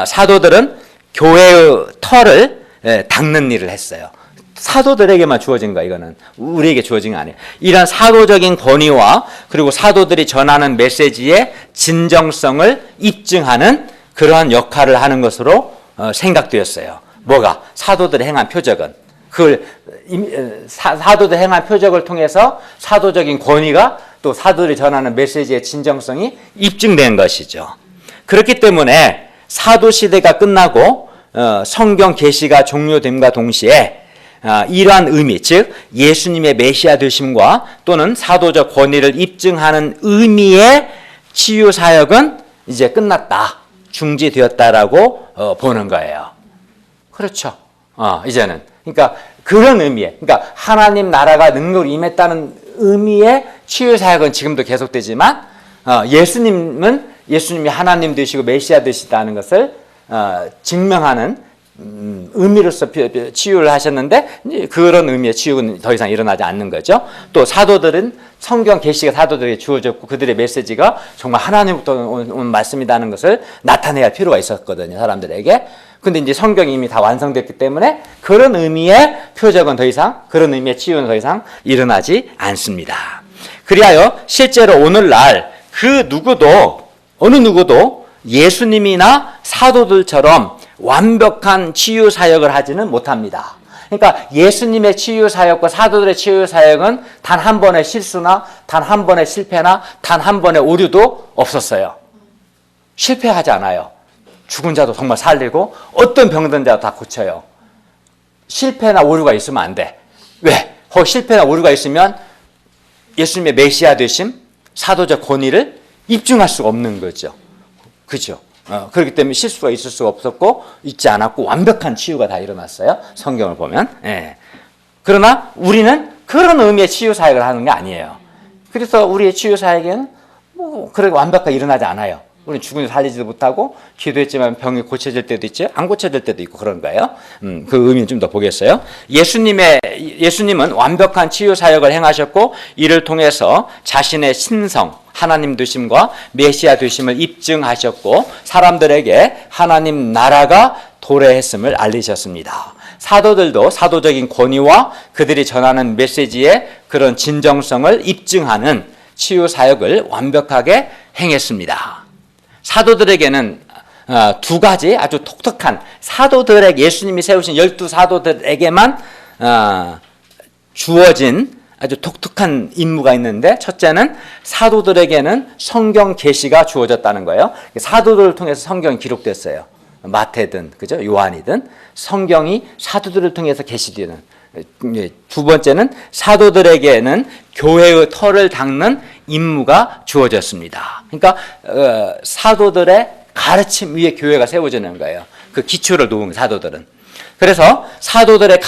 사도들은 교회의 털을 닦는 일을 했어요. 사도들에게만 주어진 거야. 이거는 우리에게 주어진 거 아니에요. 이런 사도적인 권위와 그리고 사도들이 전하는 메시지의 진정성을 입증하는 그러한 역할을 하는 것으로 생각되었어요. 뭐가? 사도들이 행한 표적은 그걸 사도들이 행한 표적을 통해서 사도적인 권위가 또 사도들이 전하는 메시지의 진정성이 입증된 것이죠. 그렇기 때문에 사도 시대가 끝나고 성경 계시가 종료됨과 동시에 이러한 의미, 즉 예수님의 메시아 되심과 또는 사도적 권위를 입증하는 의미의 치유 사역은 이제 끝났다, 중지되었다라고 보는 거예요. 그렇죠. 이제는 그러니까 그런 의미에, 그러니까 하나님 나라가 능력으로 임했다는 의미의 치유 사역은 지금도 계속되지만 예수님이 하나님 되시고 메시아 되시다는 것을 증명하는 의미로서 치유를 하셨는데 그런 의미의 치유는 더 이상 일어나지 않는 거죠. 또 사도들은 성경 계시가 사도들에게 주어졌고 그들의 메시지가 정말 하나님부터 온 말씀이라는 것을 나타내야 할 필요가 있었거든요, 사람들에게. 근데 이제 성경이 이미 다 완성됐기 때문에 그런 의미의 표적은 더 이상, 그런 의미의 치유는 더 이상 일어나지 않습니다. 그리하여 실제로 오늘날 어느 누구도 예수님이나 사도들처럼 완벽한 치유 사역을 하지는 못합니다. 그러니까 예수님의 치유 사역과 사도들의 치유 사역은 단 한 번의 실수나 단 한 번의 실패나 단 한 번의 오류도 없었어요. 실패하지 않아요. 죽은 자도 정말 살리고 어떤 병든 자도 다 고쳐요. 실패나 오류가 있으면 안 돼. 왜? 혹 실패나 오류가 있으면 예수님의 메시아 되심, 사도적 권위를 입증할 수가 없는 거죠. 그죠? 그렇기 때문에 실수가 있을 수가 없었고 있지 않았고 완벽한 치유가 다 일어났어요. 성경을 보면. 예. 그러나 우리는 그런 의미의 치유 사역을 하는 게 아니에요. 그래서 우리의 치유 사역에는 그렇게 완벽하게 일어나지 않아요. 우리는 죽은 살리지도 못하고 기도했지만 병이 고쳐질 때도 있죠. 안 고쳐질 때도 있고 그런 거예요. 그 의미는 좀 더 보겠어요. 예수님은 완벽한 치유 사역을 행하셨고 이를 통해서 자신의 신성, 하나님 되심과 메시아 되심을 입증하셨고 사람들에게 하나님 나라가 도래했음을 알리셨습니다. 사도들도 사도적인 권위와 그들이 전하는 메시지의 그런 진정성을 입증하는 치유 사역을 완벽하게 행했습니다. 사도들에게는 두 가지 아주 독특한 사도들에게 예수님이 세우신 12사도들에게만 주어진 아주 독특한 임무가 있는데 첫째는 사도들에게는 성경 계시가 주어졌다는 거예요. 사도들을 통해서 성경이 기록됐어요. 마태든 그죠? 요한이든 성경이 사도들을 통해서 계시되는. 두 번째는 사도들에게는 교회의 터를 닦는 임무가 주어졌습니다. 그러니까 사도들의 가르침 위에 교회가 세워지는 거예요. 그 기초를 놓은 사도들은. 그래서 사도들의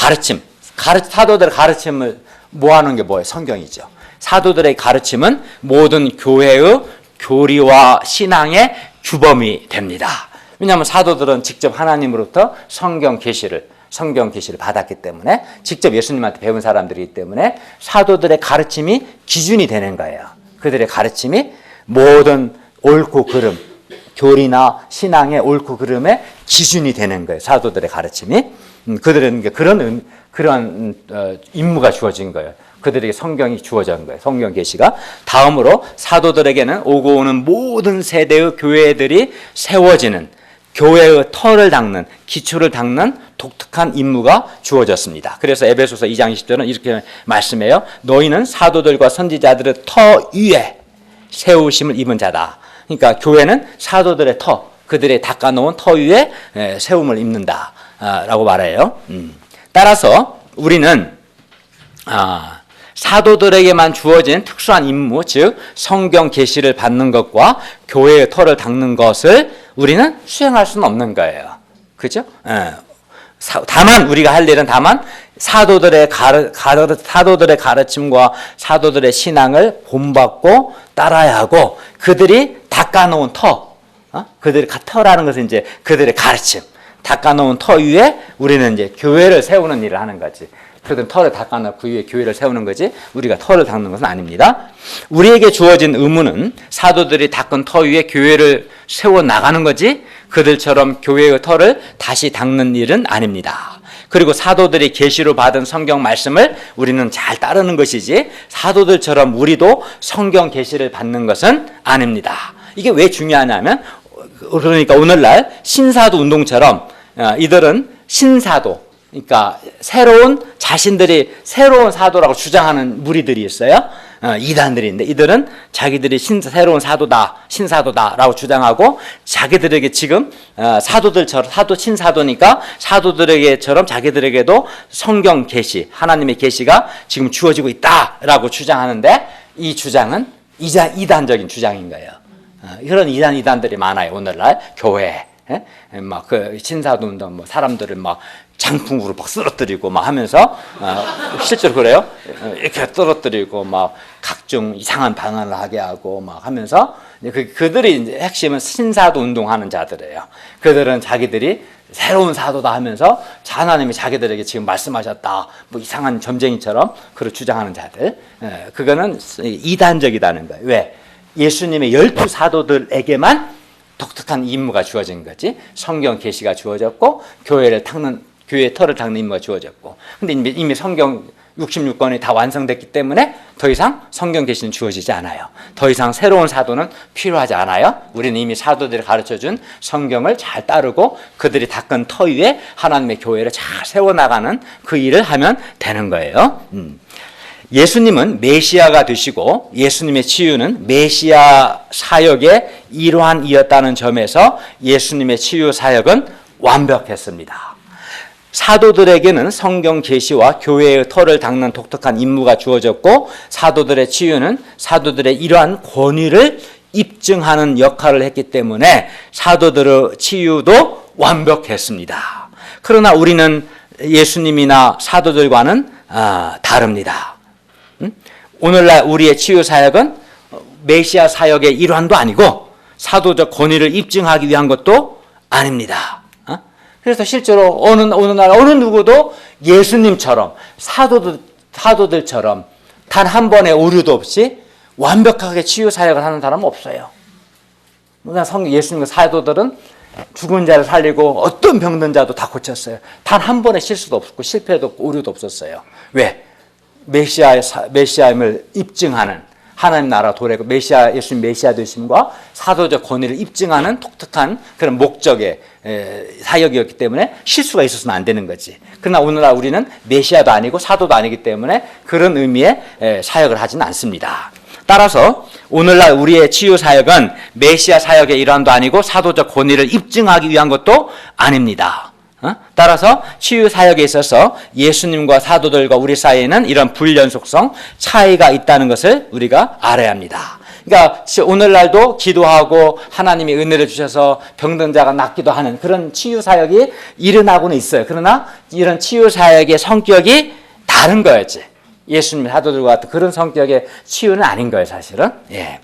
사도들의 가르침을 모아놓은 게 뭐예요? 성경이죠. 사도들의 가르침은 모든 교회의 교리와 신앙의 규범이 됩니다. 왜냐하면 사도들은 직접 하나님으로부터 성경 계시를 받았기 때문에 직접 예수님한테 배운 사람들이기 때문에 사도들의 가르침이 기준이 되는 거예요. 그들의 가르침이 모든 옳고 그름, 교리나 신앙의 옳고 그름의 기준이 되는 거예요. 사도들의 가르침이. 그들은 그런 임무가 주어진 거예요. 그들에게 성경이 주어진 거예요. 성경 계시가. 다음으로 사도들에게는 오고 오는 모든 세대의 교회들이 세워지는 교회의 터를 닦는, 기초를 닦는 독특한 임무가 주어졌습니다. 그래서 에베소서 2장 20절은 이렇게 말씀해요. 너희는 사도들과 선지자들의 터 위에 세우심을 입은 자다. 그러니까 교회는 사도들의 터, 그들의 닦아놓은 터 위에 세움을 입는다 라고 말해요. 따라서 우리는 사도들에게만 주어진 특수한 임무, 즉 성경 계시를 받는 것과 교회의 터를 닦는 것을 우리는 수행할 수는 없는 거예요. 그죠? 다만 우리가 할 일은 사도들의 가르침과 사도들의 신앙을 본받고 따라야 하고 그들이 닦아놓은 그들의 터라는 것은 이제 그들의 가르침, 닦아놓은 터 위에 우리는 이제 교회를 세우는 일을 하는 거지. 그들은 터를 닦아놓고 그 위에 교회를 세우는 거지 우리가 터를 닦는 것은 아닙니다. 우리에게 주어진 의무는 사도들이 닦은 터 위에 교회를 세워나가는 거지 그들처럼 교회의 터를 다시 닦는 일은 아닙니다. 그리고 사도들이 계시로 받은 성경 말씀을 우리는 잘 따르는 것이지 사도들처럼 우리도 성경 계시를 받는 것은 아닙니다. 이게 왜 중요하냐면 그러니까 오늘날 신사도 운동처럼 이들은 신사도 그러니까 자신들이 새로운 사도라고 주장하는 무리들이 있어요. 이단들이 있는데 이들은 자기들이 새로운 사도다, 신사도다라고 주장하고 자기들에게 지금 사도들처럼 신사도니까 사도들에게처럼 자기들에게도 성경 계시, 하나님의 계시가 지금 주어지고 있다라고 주장하는데 이 주장은 이단적인 주장인 거예요. 이런 이단들이 많아요. 오늘날 교회에. 막 그 신사도 운동 사람들을 막 장풍으로 막 쓰러뜨리고 막 하면서 실제로 그래요. 이렇게 쓰러뜨리고 막 각종 이상한 방언을 하게 하고 막 하면서 그들이 이제 핵심은 신사도 운동하는 자들이에요. 그들은 자기들이 새로운 사도다 하면서 하나님이 자기들에게 지금 말씀하셨다 뭐 이상한 점쟁이처럼 그걸 주장하는 자들. 그거는 이단적이다는 거예요. 왜? 예수님의 12사도들에게만 독특한 임무가 주어진 거지. 성경 계시가 주어졌고 교회의 터를 닦는 임무가 주어졌고. 근데 이미 성경 66권이 다 완성됐기 때문에 더 이상 성경 계시는 주어지지 않아요. 더 이상 새로운 사도는 필요하지 않아요. 우리는 이미 사도들이 가르쳐준 성경을 잘 따르고 그들이 닦은 터 위에 하나님의 교회를 잘 세워나가는 그 일을 하면 되는 거예요. 예수님은 메시아가 되시고 예수님의 치유는 메시아 사역의 일환이었다는 점에서 예수님의 치유 사역은 완벽했습니다. 사도들에게는 성경 계시와 교회의 터를 닦는 독특한 임무가 주어졌고 사도들의 치유는 사도들의 이러한 권위를 입증하는 역할을 했기 때문에 사도들의 치유도 완벽했습니다. 그러나 우리는 예수님이나 사도들과는 다릅니다. 오늘날 우리의 치유 사역은 메시아 사역의 일환도 아니고 사도적 권위를 입증하기 위한 것도 아닙니다. 그래서 실제로 어느 날 어느 누구도 예수님처럼 사도들처럼 단 한 번의 오류도 없이 완벽하게 치유 사역을 하는 사람은 없어요. 예수님과 사도들은 죽은 자를 살리고 어떤 병든 자도 다 고쳤어요. 단 한 번의 실수도 없었고 실패도 없고 오류도 없었어요. 왜? 메시아임을 입증하는 하나님 나라 도래고 예수님 메시아 되심과 사도적 권위를 입증하는 독특한 그런 목적의 사역이었기 때문에 실수가 있어서는 안 되는 거지. 그러나 오늘날 우리는 메시아도 아니고 사도도 아니기 때문에 그런 의미의 사역을 하지는 않습니다. 따라서 오늘날 우리의 치유 사역은 메시아 사역의 일환도 아니고 사도적 권위를 입증하기 위한 것도 아닙니다. 따라서 치유 사역에 있어서 예수님과 사도들과 우리 사이에는 이런 불연속성 차이가 있다는 것을 우리가 알아야 합니다. 그러니까 오늘날도 기도하고 하나님이 은혜를 주셔서 병든 자가 낫기도 하는 그런 치유 사역이 일어나고는 있어요. 그러나 이런 치유 사역의 성격이 다른 거였지. 예수님 사도들과 같은 그런 성격의 치유는 아닌 거예요, 사실은. 예.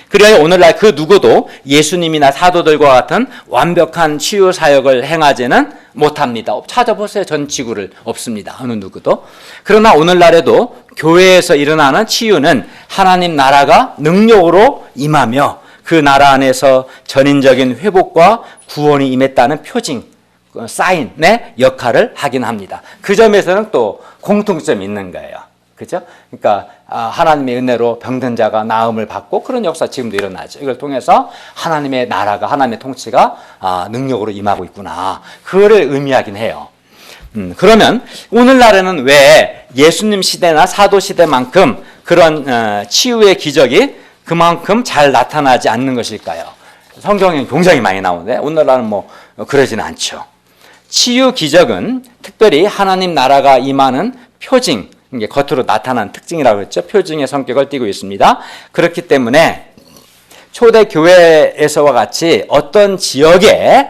그래야 오늘날 그 누구도 예수님이나 사도들과 같은 완벽한 치유 사역을 행하지는 못합니다. 찾아보세요. 전 지구를 없습니다. 어느 누구도. 그러나 오늘날에도 교회에서 일어나는 치유는 하나님 나라가 능력으로 임하며 그 나라 안에서 전인적인 회복과 구원이 임했다는 표징, 사인의 역할을 하긴 합니다. 그 점에서는 또 공통점이 있는 거예요. 그죠? 그러니까 하나님의 은혜로 병든 자가 나음을 받고 그런 역사 지금도 일어나죠. 이걸 통해서 하나님의 나라가 하나님의 통치가 능력으로 임하고 있구나. 그거를 의미하긴 해요. 그러면 오늘날에는 왜 예수님 시대나 사도 시대만큼 그런 치유의 기적이 그만큼 잘 나타나지 않는 것일까요? 성경에 굉장히 많이 나오는데 오늘날은 뭐 그러지는 않죠. 치유 기적은 특별히 하나님 나라가 임하는 표징, 이게 겉으로 나타난 특징이라고 했죠. 표징의 성격을 띠고 있습니다. 그렇기 때문에 초대 교회에서와 같이 어떤 지역에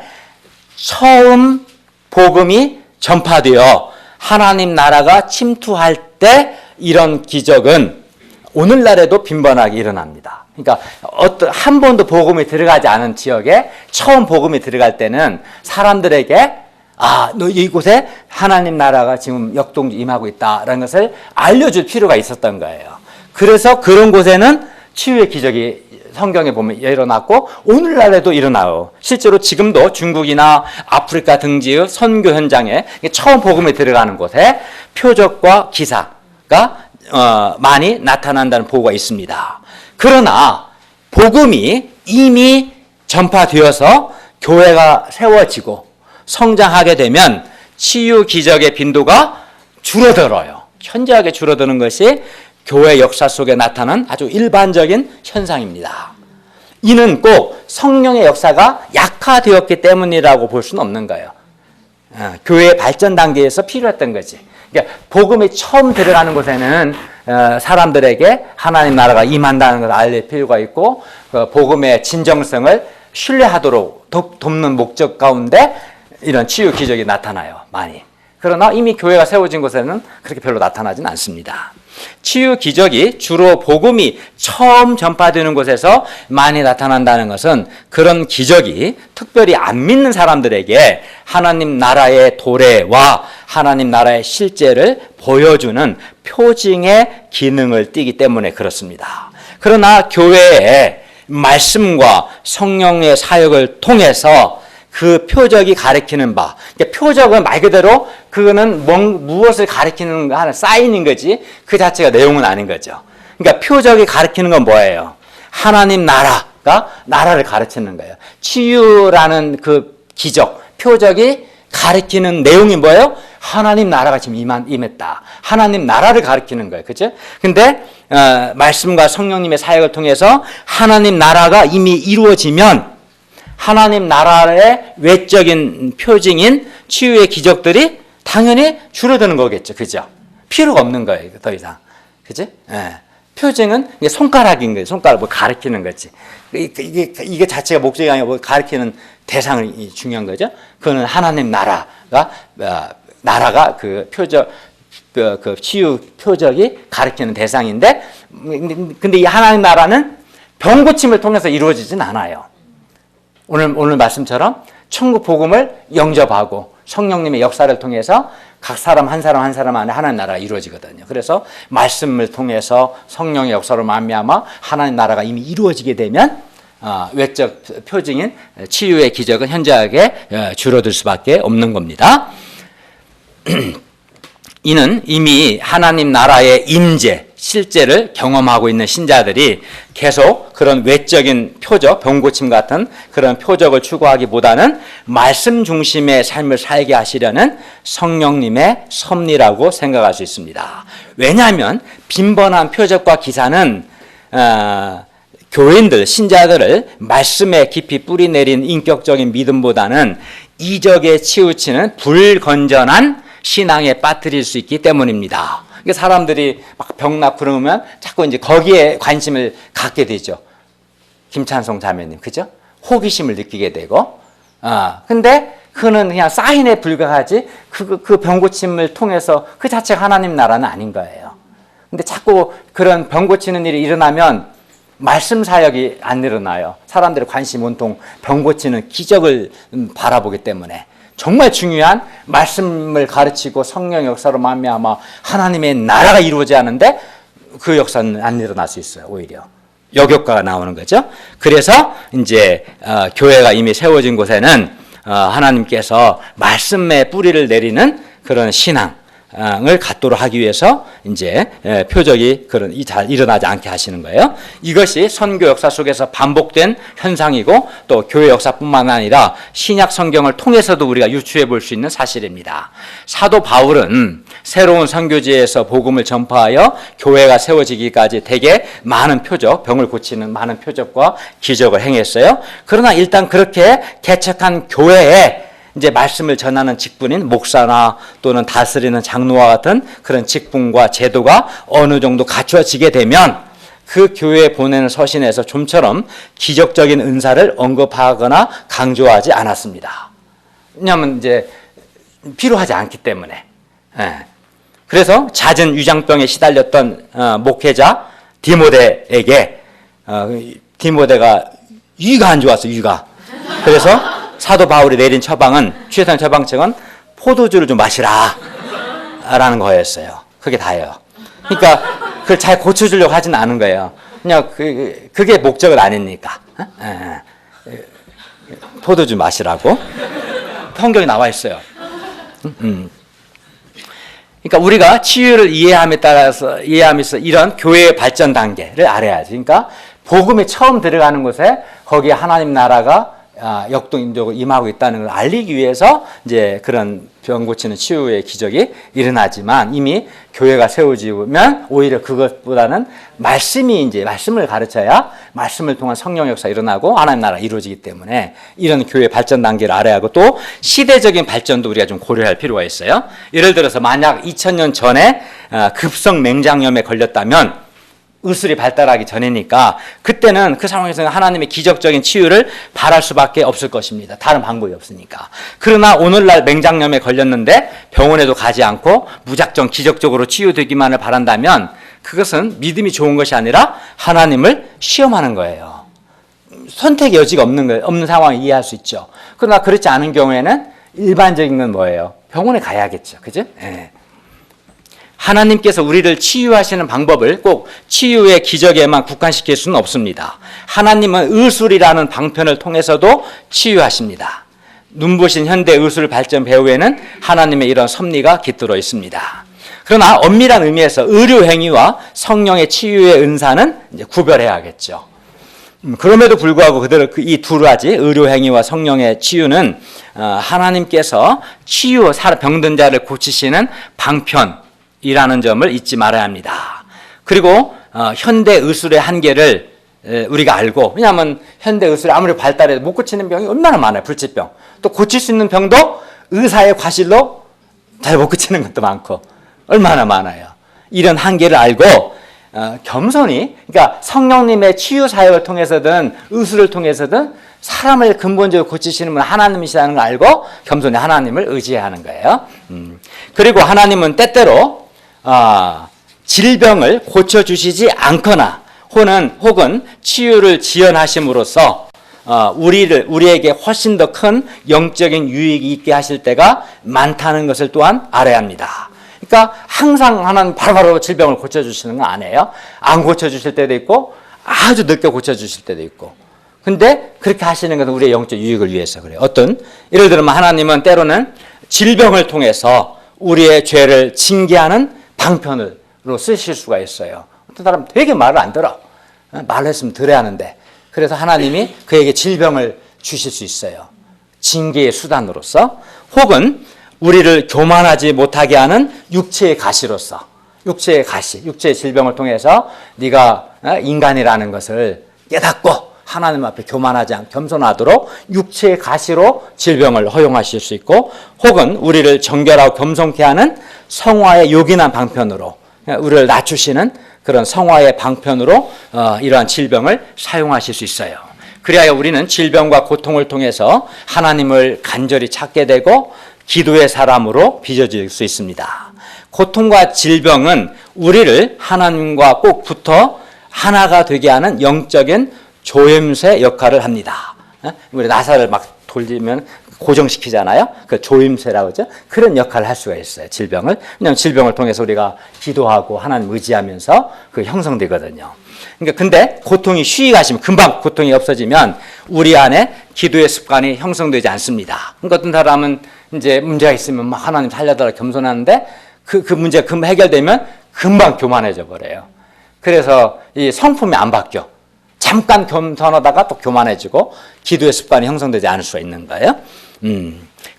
처음 복음이 전파되어 하나님 나라가 침투할 때 이런 기적은 오늘날에도 빈번하게 일어납니다. 그러니까 한 번도 복음이 들어가지 않은 지역에 처음 복음이 들어갈 때는 사람들에게 너 이곳에 하나님 나라가 지금 역동적 임하고 있다라는 것을 알려줄 필요가 있었던 거예요. 그래서 그런 곳에는 치유의 기적이 성경에 보면 일어났고 오늘날에도 일어나요. 실제로 지금도 중국이나 아프리카 등지의 선교 현장에 처음 복음에 들어가는 곳에 표적과 기사가 많이 나타난다는 보고가 있습니다. 그러나 복음이 이미 전파되어서 교회가 세워지고 성장하게 되면 치유 기적의 빈도가 줄어들어요. 현저하게 줄어드는 것이 교회 역사 속에 나타난 아주 일반적인 현상입니다. 이는 꼭 성령의 역사가 약화되었기 때문이라고 볼 수는 없는 거예요. 교회의 발전 단계에서 필요했던 거지. 그러니까 복음이 처음 들어가는 곳에는 사람들에게 하나님 나라가 임한다는 걸 알릴 필요가 있고 복음의 진정성을 신뢰하도록 돕는 목적 가운데 이런 치유 기적이 나타나요. 많이. 그러나 이미 교회가 세워진 곳에는 그렇게 별로 나타나진 않습니다. 치유 기적이 주로 복음이 처음 전파되는 곳에서 많이 나타난다는 것은 그런 기적이 특별히 안 믿는 사람들에게 하나님 나라의 도래와 하나님 나라의 실제를 보여주는 표징의 기능을 띠기 때문에 그렇습니다. 그러나 교회의 말씀과 성령의 사역을 통해서 그 표적이 가리키는 바, 그러니까 표적은 말 그대로 그거는 무엇을 가리키는 하는 사인인 거지 그 자체가 내용은 아닌 거죠. 그러니까 표적이 가리키는 건 뭐예요? 하나님 나라가 나라를 가르치는 거예요. 치유라는 그 기적, 표적이 가리키는 내용이 뭐예요? 하나님 나라가 지금 임했다. 하나님 나라를 가리키는 거예요. 그죠? 근데 말씀과 성령님의 사역을 통해서 하나님 나라가 이미 이루어지면 하나님 나라의 외적인 표징인 치유의 기적들이 당연히 줄어드는 거겠죠. 그죠? 필요가 없는 거예요. 더 이상. 그지? 예. 표징은 이게 손가락인 거예요. 손가락 뭐 가리키는 거지. 이게 자체가 목적이 아니고 뭐 가리키는 대상이 중요한 거죠. 그거는 하나님 나라가 그 표적, 그 치유 표적이 가리키는 대상인데, 근데 이 하나님 나라는 병 고침을 통해서 이루어지진 않아요. 오늘 말씀처럼 천국 복음을 영접하고 성령님의 역사를 통해서 각 사람 한 사람 안에 하나님 나라가 이루어지거든요. 그래서 말씀을 통해서 성령의 역사로 말미암아 하나님 나라가 이미 이루어지게 되면 외적 표징인 치유의 기적은 현저하게 줄어들 수밖에 없는 겁니다. 이는 이미 하나님 나라의 임재, 실제를 경험하고 있는 신자들이 계속 그런 외적인 표적, 병고침 같은 그런 표적을 추구하기보다는 말씀 중심의 삶을 살게 하시려는 성령님의 섭리라고 생각할 수 있습니다. 왜냐하면 빈번한 표적과 기사는 교인들, 신자들을 말씀에 깊이 뿌리내린 인격적인 믿음보다는 이적에 치우치는 불건전한 신앙에 빠뜨릴 수 있기 때문입니다. 사람들이 막 병났고 그러면 자꾸 이제 거기에 관심을 갖게 되죠. 김찬송 자매님, 그죠? 호기심을 느끼게 되고. 근데 그는 그냥 사인에 불과하지 그 병고침을 통해서 그 자체가 하나님 나라는 아닌 거예요. 근데 자꾸 그런 병고치는 일이 일어나면 말씀 사역이 안 일어나요. 사람들의 관심 온통 병고치는 기적을 바라보기 때문에. 정말 중요한 말씀을 가르치고 성령 역사로 말미암아 하나님의 나라가 이루어져야 하는데 그 역사는 안 일어날 수 있어요. 오히려 역효과가 나오는 거죠. 그래서 이제 교회가 이미 세워진 곳에는 하나님께서 말씀의 뿌리를 내리는 그런 신앙을 갖도록 하기 위해서 이제 표적이 잘 일어나지 않게 하시는 거예요. 이것이 선교 역사 속에서 반복된 현상이고 또 교회 역사뿐만 아니라 신약 성경을 통해서도 우리가 유추해 볼 수 있는 사실입니다. 사도 바울은 새로운 선교지에서 복음을 전파하여 교회가 세워지기까지 되게 많은 표적, 병을 고치는 많은 표적과 기적을 행했어요. 그러나 일단 그렇게 개척한 교회에 이제 말씀을 전하는 직분인 목사나 또는 다스리는 장로와 같은 그런 직분과 제도가 어느 정도 갖춰지게 되면 그 교회에 보내는 서신에서 좀처럼 기적적인 은사를 언급하거나 강조하지 않았습니다. 왜냐하면 이제 필요하지 않기 때문에. 그래서 잦은 위장병에 시달렸던 목회자 디모데에게 디모데가 위가 안 좋았어, 위가. 그래서 사도 바울이 내린 처방은, 취했던 처방책은 포도주를 좀 마시라 라는 거였어요. 그게 다예요. 그러니까 그걸 잘 고쳐주려고 하진 않은 거예요. 그냥 그게 목적은 아니니까. 포도주 마시라고 성경에 나와 있어요. 그러니까 우리가 치유를 이해하면서 이런 교회의 발전 단계를 알아야지. 그러니까 복음이 처음 들어가는 곳에 거기에 하나님 나라가 역동적으로 임하고 있다는 걸 알리기 위해서 이제 그런 병 고치는 치유의 기적이 일어나지만 이미 교회가 세워지면 오히려 그것보다는 말씀을 가르쳐야 말씀을 통한 성령 역사 일어나고 하나님 나라 이루어지기 때문에 이런 교회 발전 단계를 알아야 하고 또 시대적인 발전도 우리가 좀 고려할 필요가 있어요. 예를 들어서 만약 2000년 전에 급성 맹장염에 걸렸다면 의술이 발달하기 전이니까 그때는 그 상황에서는 하나님의 기적적인 치유를 바랄 수밖에 없을 것입니다. 다른 방법이 없으니까. 그러나 오늘날 맹장염에 걸렸는데 병원에도 가지 않고 무작정 기적적으로 치유되기만을 바란다면 그것은 믿음이 좋은 것이 아니라 하나님을 시험하는 거예요. 선택의 여지가 없는 상황을 이해할 수 있죠. 그러나 그렇지 않은 경우에는 일반적인 건 뭐예요? 병원에 가야겠죠. 그죠? 예. 하나님께서 우리를 치유하시는 방법을 꼭 치유의 기적에만 국한시킬 수는 없습니다. 하나님은 의술이라는 방편을 통해서도 치유하십니다. 눈부신 현대 의술 발전 배후에는 하나님의 이런 섭리가 깃들어 있습니다. 그러나 엄밀한 의미에서 의료 행위와 성령의 치유의 은사는 이제 구별해야겠죠. 그럼에도 불구하고 그대로 이 두 가지 의료 행위와 성령의 치유는 하나님께서 병든 자를 고치시는 방편이라는 점을 잊지 말아야 합니다. 그리고 현대 의술의 한계를 우리가 알고, 왜냐하면 현대 의술이 아무리 발달해도 못 고치는 병이 얼마나 많아요. 불치병. 또 고칠 수 있는 병도 의사의 과실로 잘 못 고치는 것도 많고 얼마나 많아요. 이런 한계를 알고 겸손히, 그러니까 성령님의 치유 사역을 통해서든 의술을 통해서든 사람을 근본적으로 고치시는 분 하나님이시라는 걸 알고 겸손히 하나님을 의지해야 하는 거예요. 그리고 하나님은 때때로 질병을 고쳐주시지 않거나 혹은 치유를 지연하심으로써 우리에게 훨씬 더 큰 영적인 유익이 있게 하실 때가 많다는 것을 또한 알아야 합니다. 그러니까 항상 하나님 바로바로 질병을 고쳐주시는 건 아니에요. 안 고쳐주실 때도 있고 아주 늦게 고쳐주실 때도 있고. 근데 그렇게 하시는 것은 우리의 영적 유익을 위해서 그래요. 예를 들면 하나님은 때로는 질병을 통해서 우리의 죄를 징계하는 방편으로 쓰실 수가 있어요. 어떤 사람 되게 말을 안 들어. 말을 했으면 들어야 하는데. 그래서 하나님이 그에게 질병을 주실 수 있어요. 징계의 수단으로서. 혹은 우리를 교만하지 못하게 하는 육체의 가시로서. 육체의 가시, 육체의 질병을 통해서 네가 인간이라는 것을 깨닫고 하나님 앞에 교만하지 않고 겸손하도록 육체의 가시로 질병을 허용하실 수 있고, 혹은 우리를 정결하고 겸손케 하는 성화의 요긴한 방편으로 우리를 낮추시는 그런 성화의 방편으로 이러한 질병을 사용하실 수 있어요. 그래야 우리는 질병과 고통을 통해서 하나님을 간절히 찾게 되고 기도의 사람으로 빚어질 수 있습니다. 고통과 질병은 우리를 하나님과 꼭 붙어 하나가 되게 하는 영적인 조임새 역할을 합니다. 우리 나사를 막 돌리면 고정시키잖아요. 그 조임새라고 하죠. 그런 역할을 할 수가 있어요. 질병을. 왜냐하면 질병을 통해서 우리가 기도하고 하나님 의지하면서 그 형성되거든요. 그러니까 근데 고통이 쉬이 가시면, 금방 고통이 없어지면 우리 안에 기도의 습관이 형성되지 않습니다. 그러니까 어떤 사람은 이제 문제가 있으면 막 하나님 살려달라 겸손하는데 그 문제가 금방 해결되면 금방 교만해져 버려요. 그래서 이 성품이 안 바뀌어. 잠깐 겸손하다가 또 교만해지고 기도의 습관이 형성되지 않을 수가 있는 거예요.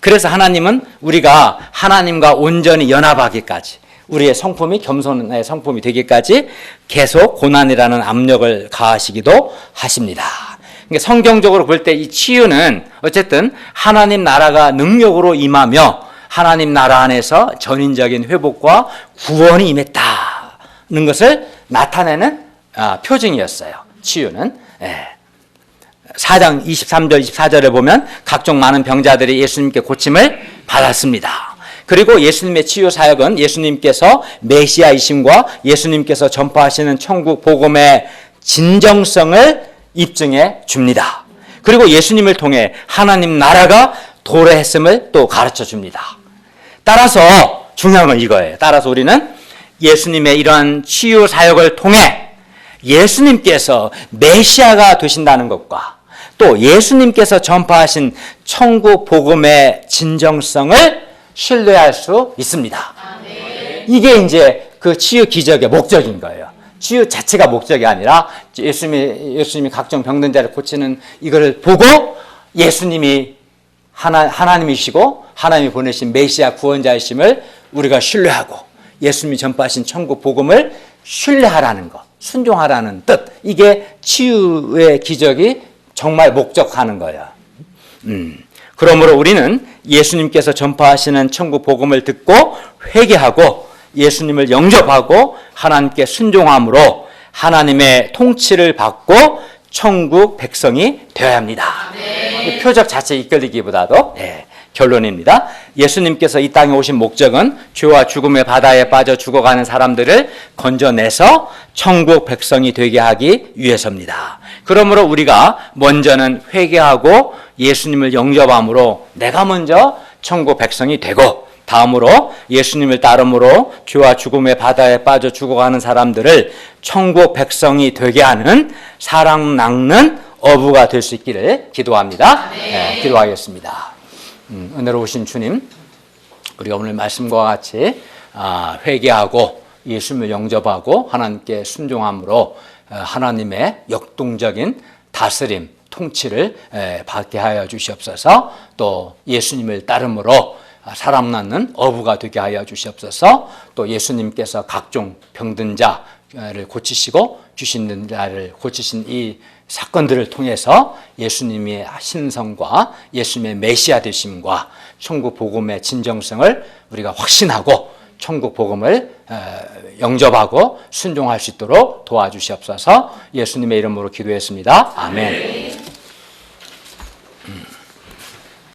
그래서 하나님은 우리가 하나님과 온전히 연합하기까지, 우리의 성품이 겸손의 성품이 되기까지 계속 고난이라는 압력을 가하시기도 하십니다. 그러니까 성경적으로 볼 때 이 치유는 어쨌든 하나님 나라가 능력으로 임하며 하나님 나라 안에서 전인적인 회복과 구원이 임했다는 것을 나타내는 표징이었어요. 치유는. 4장 23절 24절에 보면 각종 많은 병자들이 예수님께 고침을 받았습니다. 그리고 예수님의 치유 사역은 예수님께서 메시아이심과 예수님께서 전파하시는 천국 복음의 진정성을 입증해 줍니다. 그리고 예수님을 통해 하나님 나라가 도래했음을 또 가르쳐 줍니다. 따라서 중요한 건 이거예요. 따라서 우리는 예수님의 이러한 치유 사역을 통해 예수님께서 메시아가 되신다는 것과 또 예수님께서 전파하신 천국 복음의 진정성을 신뢰할 수 있습니다. 이게 이제 그 치유 기적의 목적인 거예요. 치유 자체가 목적이 아니라 예수님이 각종 병든 자를 고치는 이거를 보고 예수님이 하나님이시고 하나님이 보내신 메시아 구원자이심을 우리가 신뢰하고 예수님이 전파하신 천국 복음을 신뢰하라는 것, 순종하라는 뜻. 이게 치유의 기적이 정말 목적하는 거예요. 그러므로 우리는 예수님께서 전파하시는 천국 복음을 듣고 회개하고 예수님을 영접하고 하나님께 순종함으로 하나님의 통치를 받고 천국 백성이 되어야 합니다. 표적 자체에 이끌리기보다도 결론입니다. 예수님께서 이 땅에 오신 목적은 죄와 죽음의 바다에 빠져 죽어가는 사람들을 건져내서 천국 백성이 되게 하기 위해서입니다. 그러므로 우리가 먼저는 회개하고 예수님을 영접함으로 내가 먼저 천국 백성이 되고, 다음으로 예수님을 따름으로 죄와 죽음의 바다에 빠져 죽어가는 사람들을 천국 백성이 되게 하는 사랑 낚는 어부가 될 수 있기를 기도합니다. 기도하겠습니다. 은혜로우신 주님, 우리가 오늘 말씀과 같이 회개하고 예수님을 영접하고 하나님께 순종함으로 하나님의 역동적인 다스림, 통치를 받게 하여 주시옵소서. 또 예수님을 따름으로 사람 낳는 어부가 되게 하여 주시옵소서. 또 예수님께서 각종 병든 자, 고치시고 주신 자를 고치신 이 사건들을 통해서 예수님의 신성과 예수님의 메시아 되심과 천국 복음의 진정성을 우리가 확신하고 천국 복음을 영접하고 순종할 수 있도록 도와주시옵소서. 예수님의 이름으로 기도했습니다. 아멘.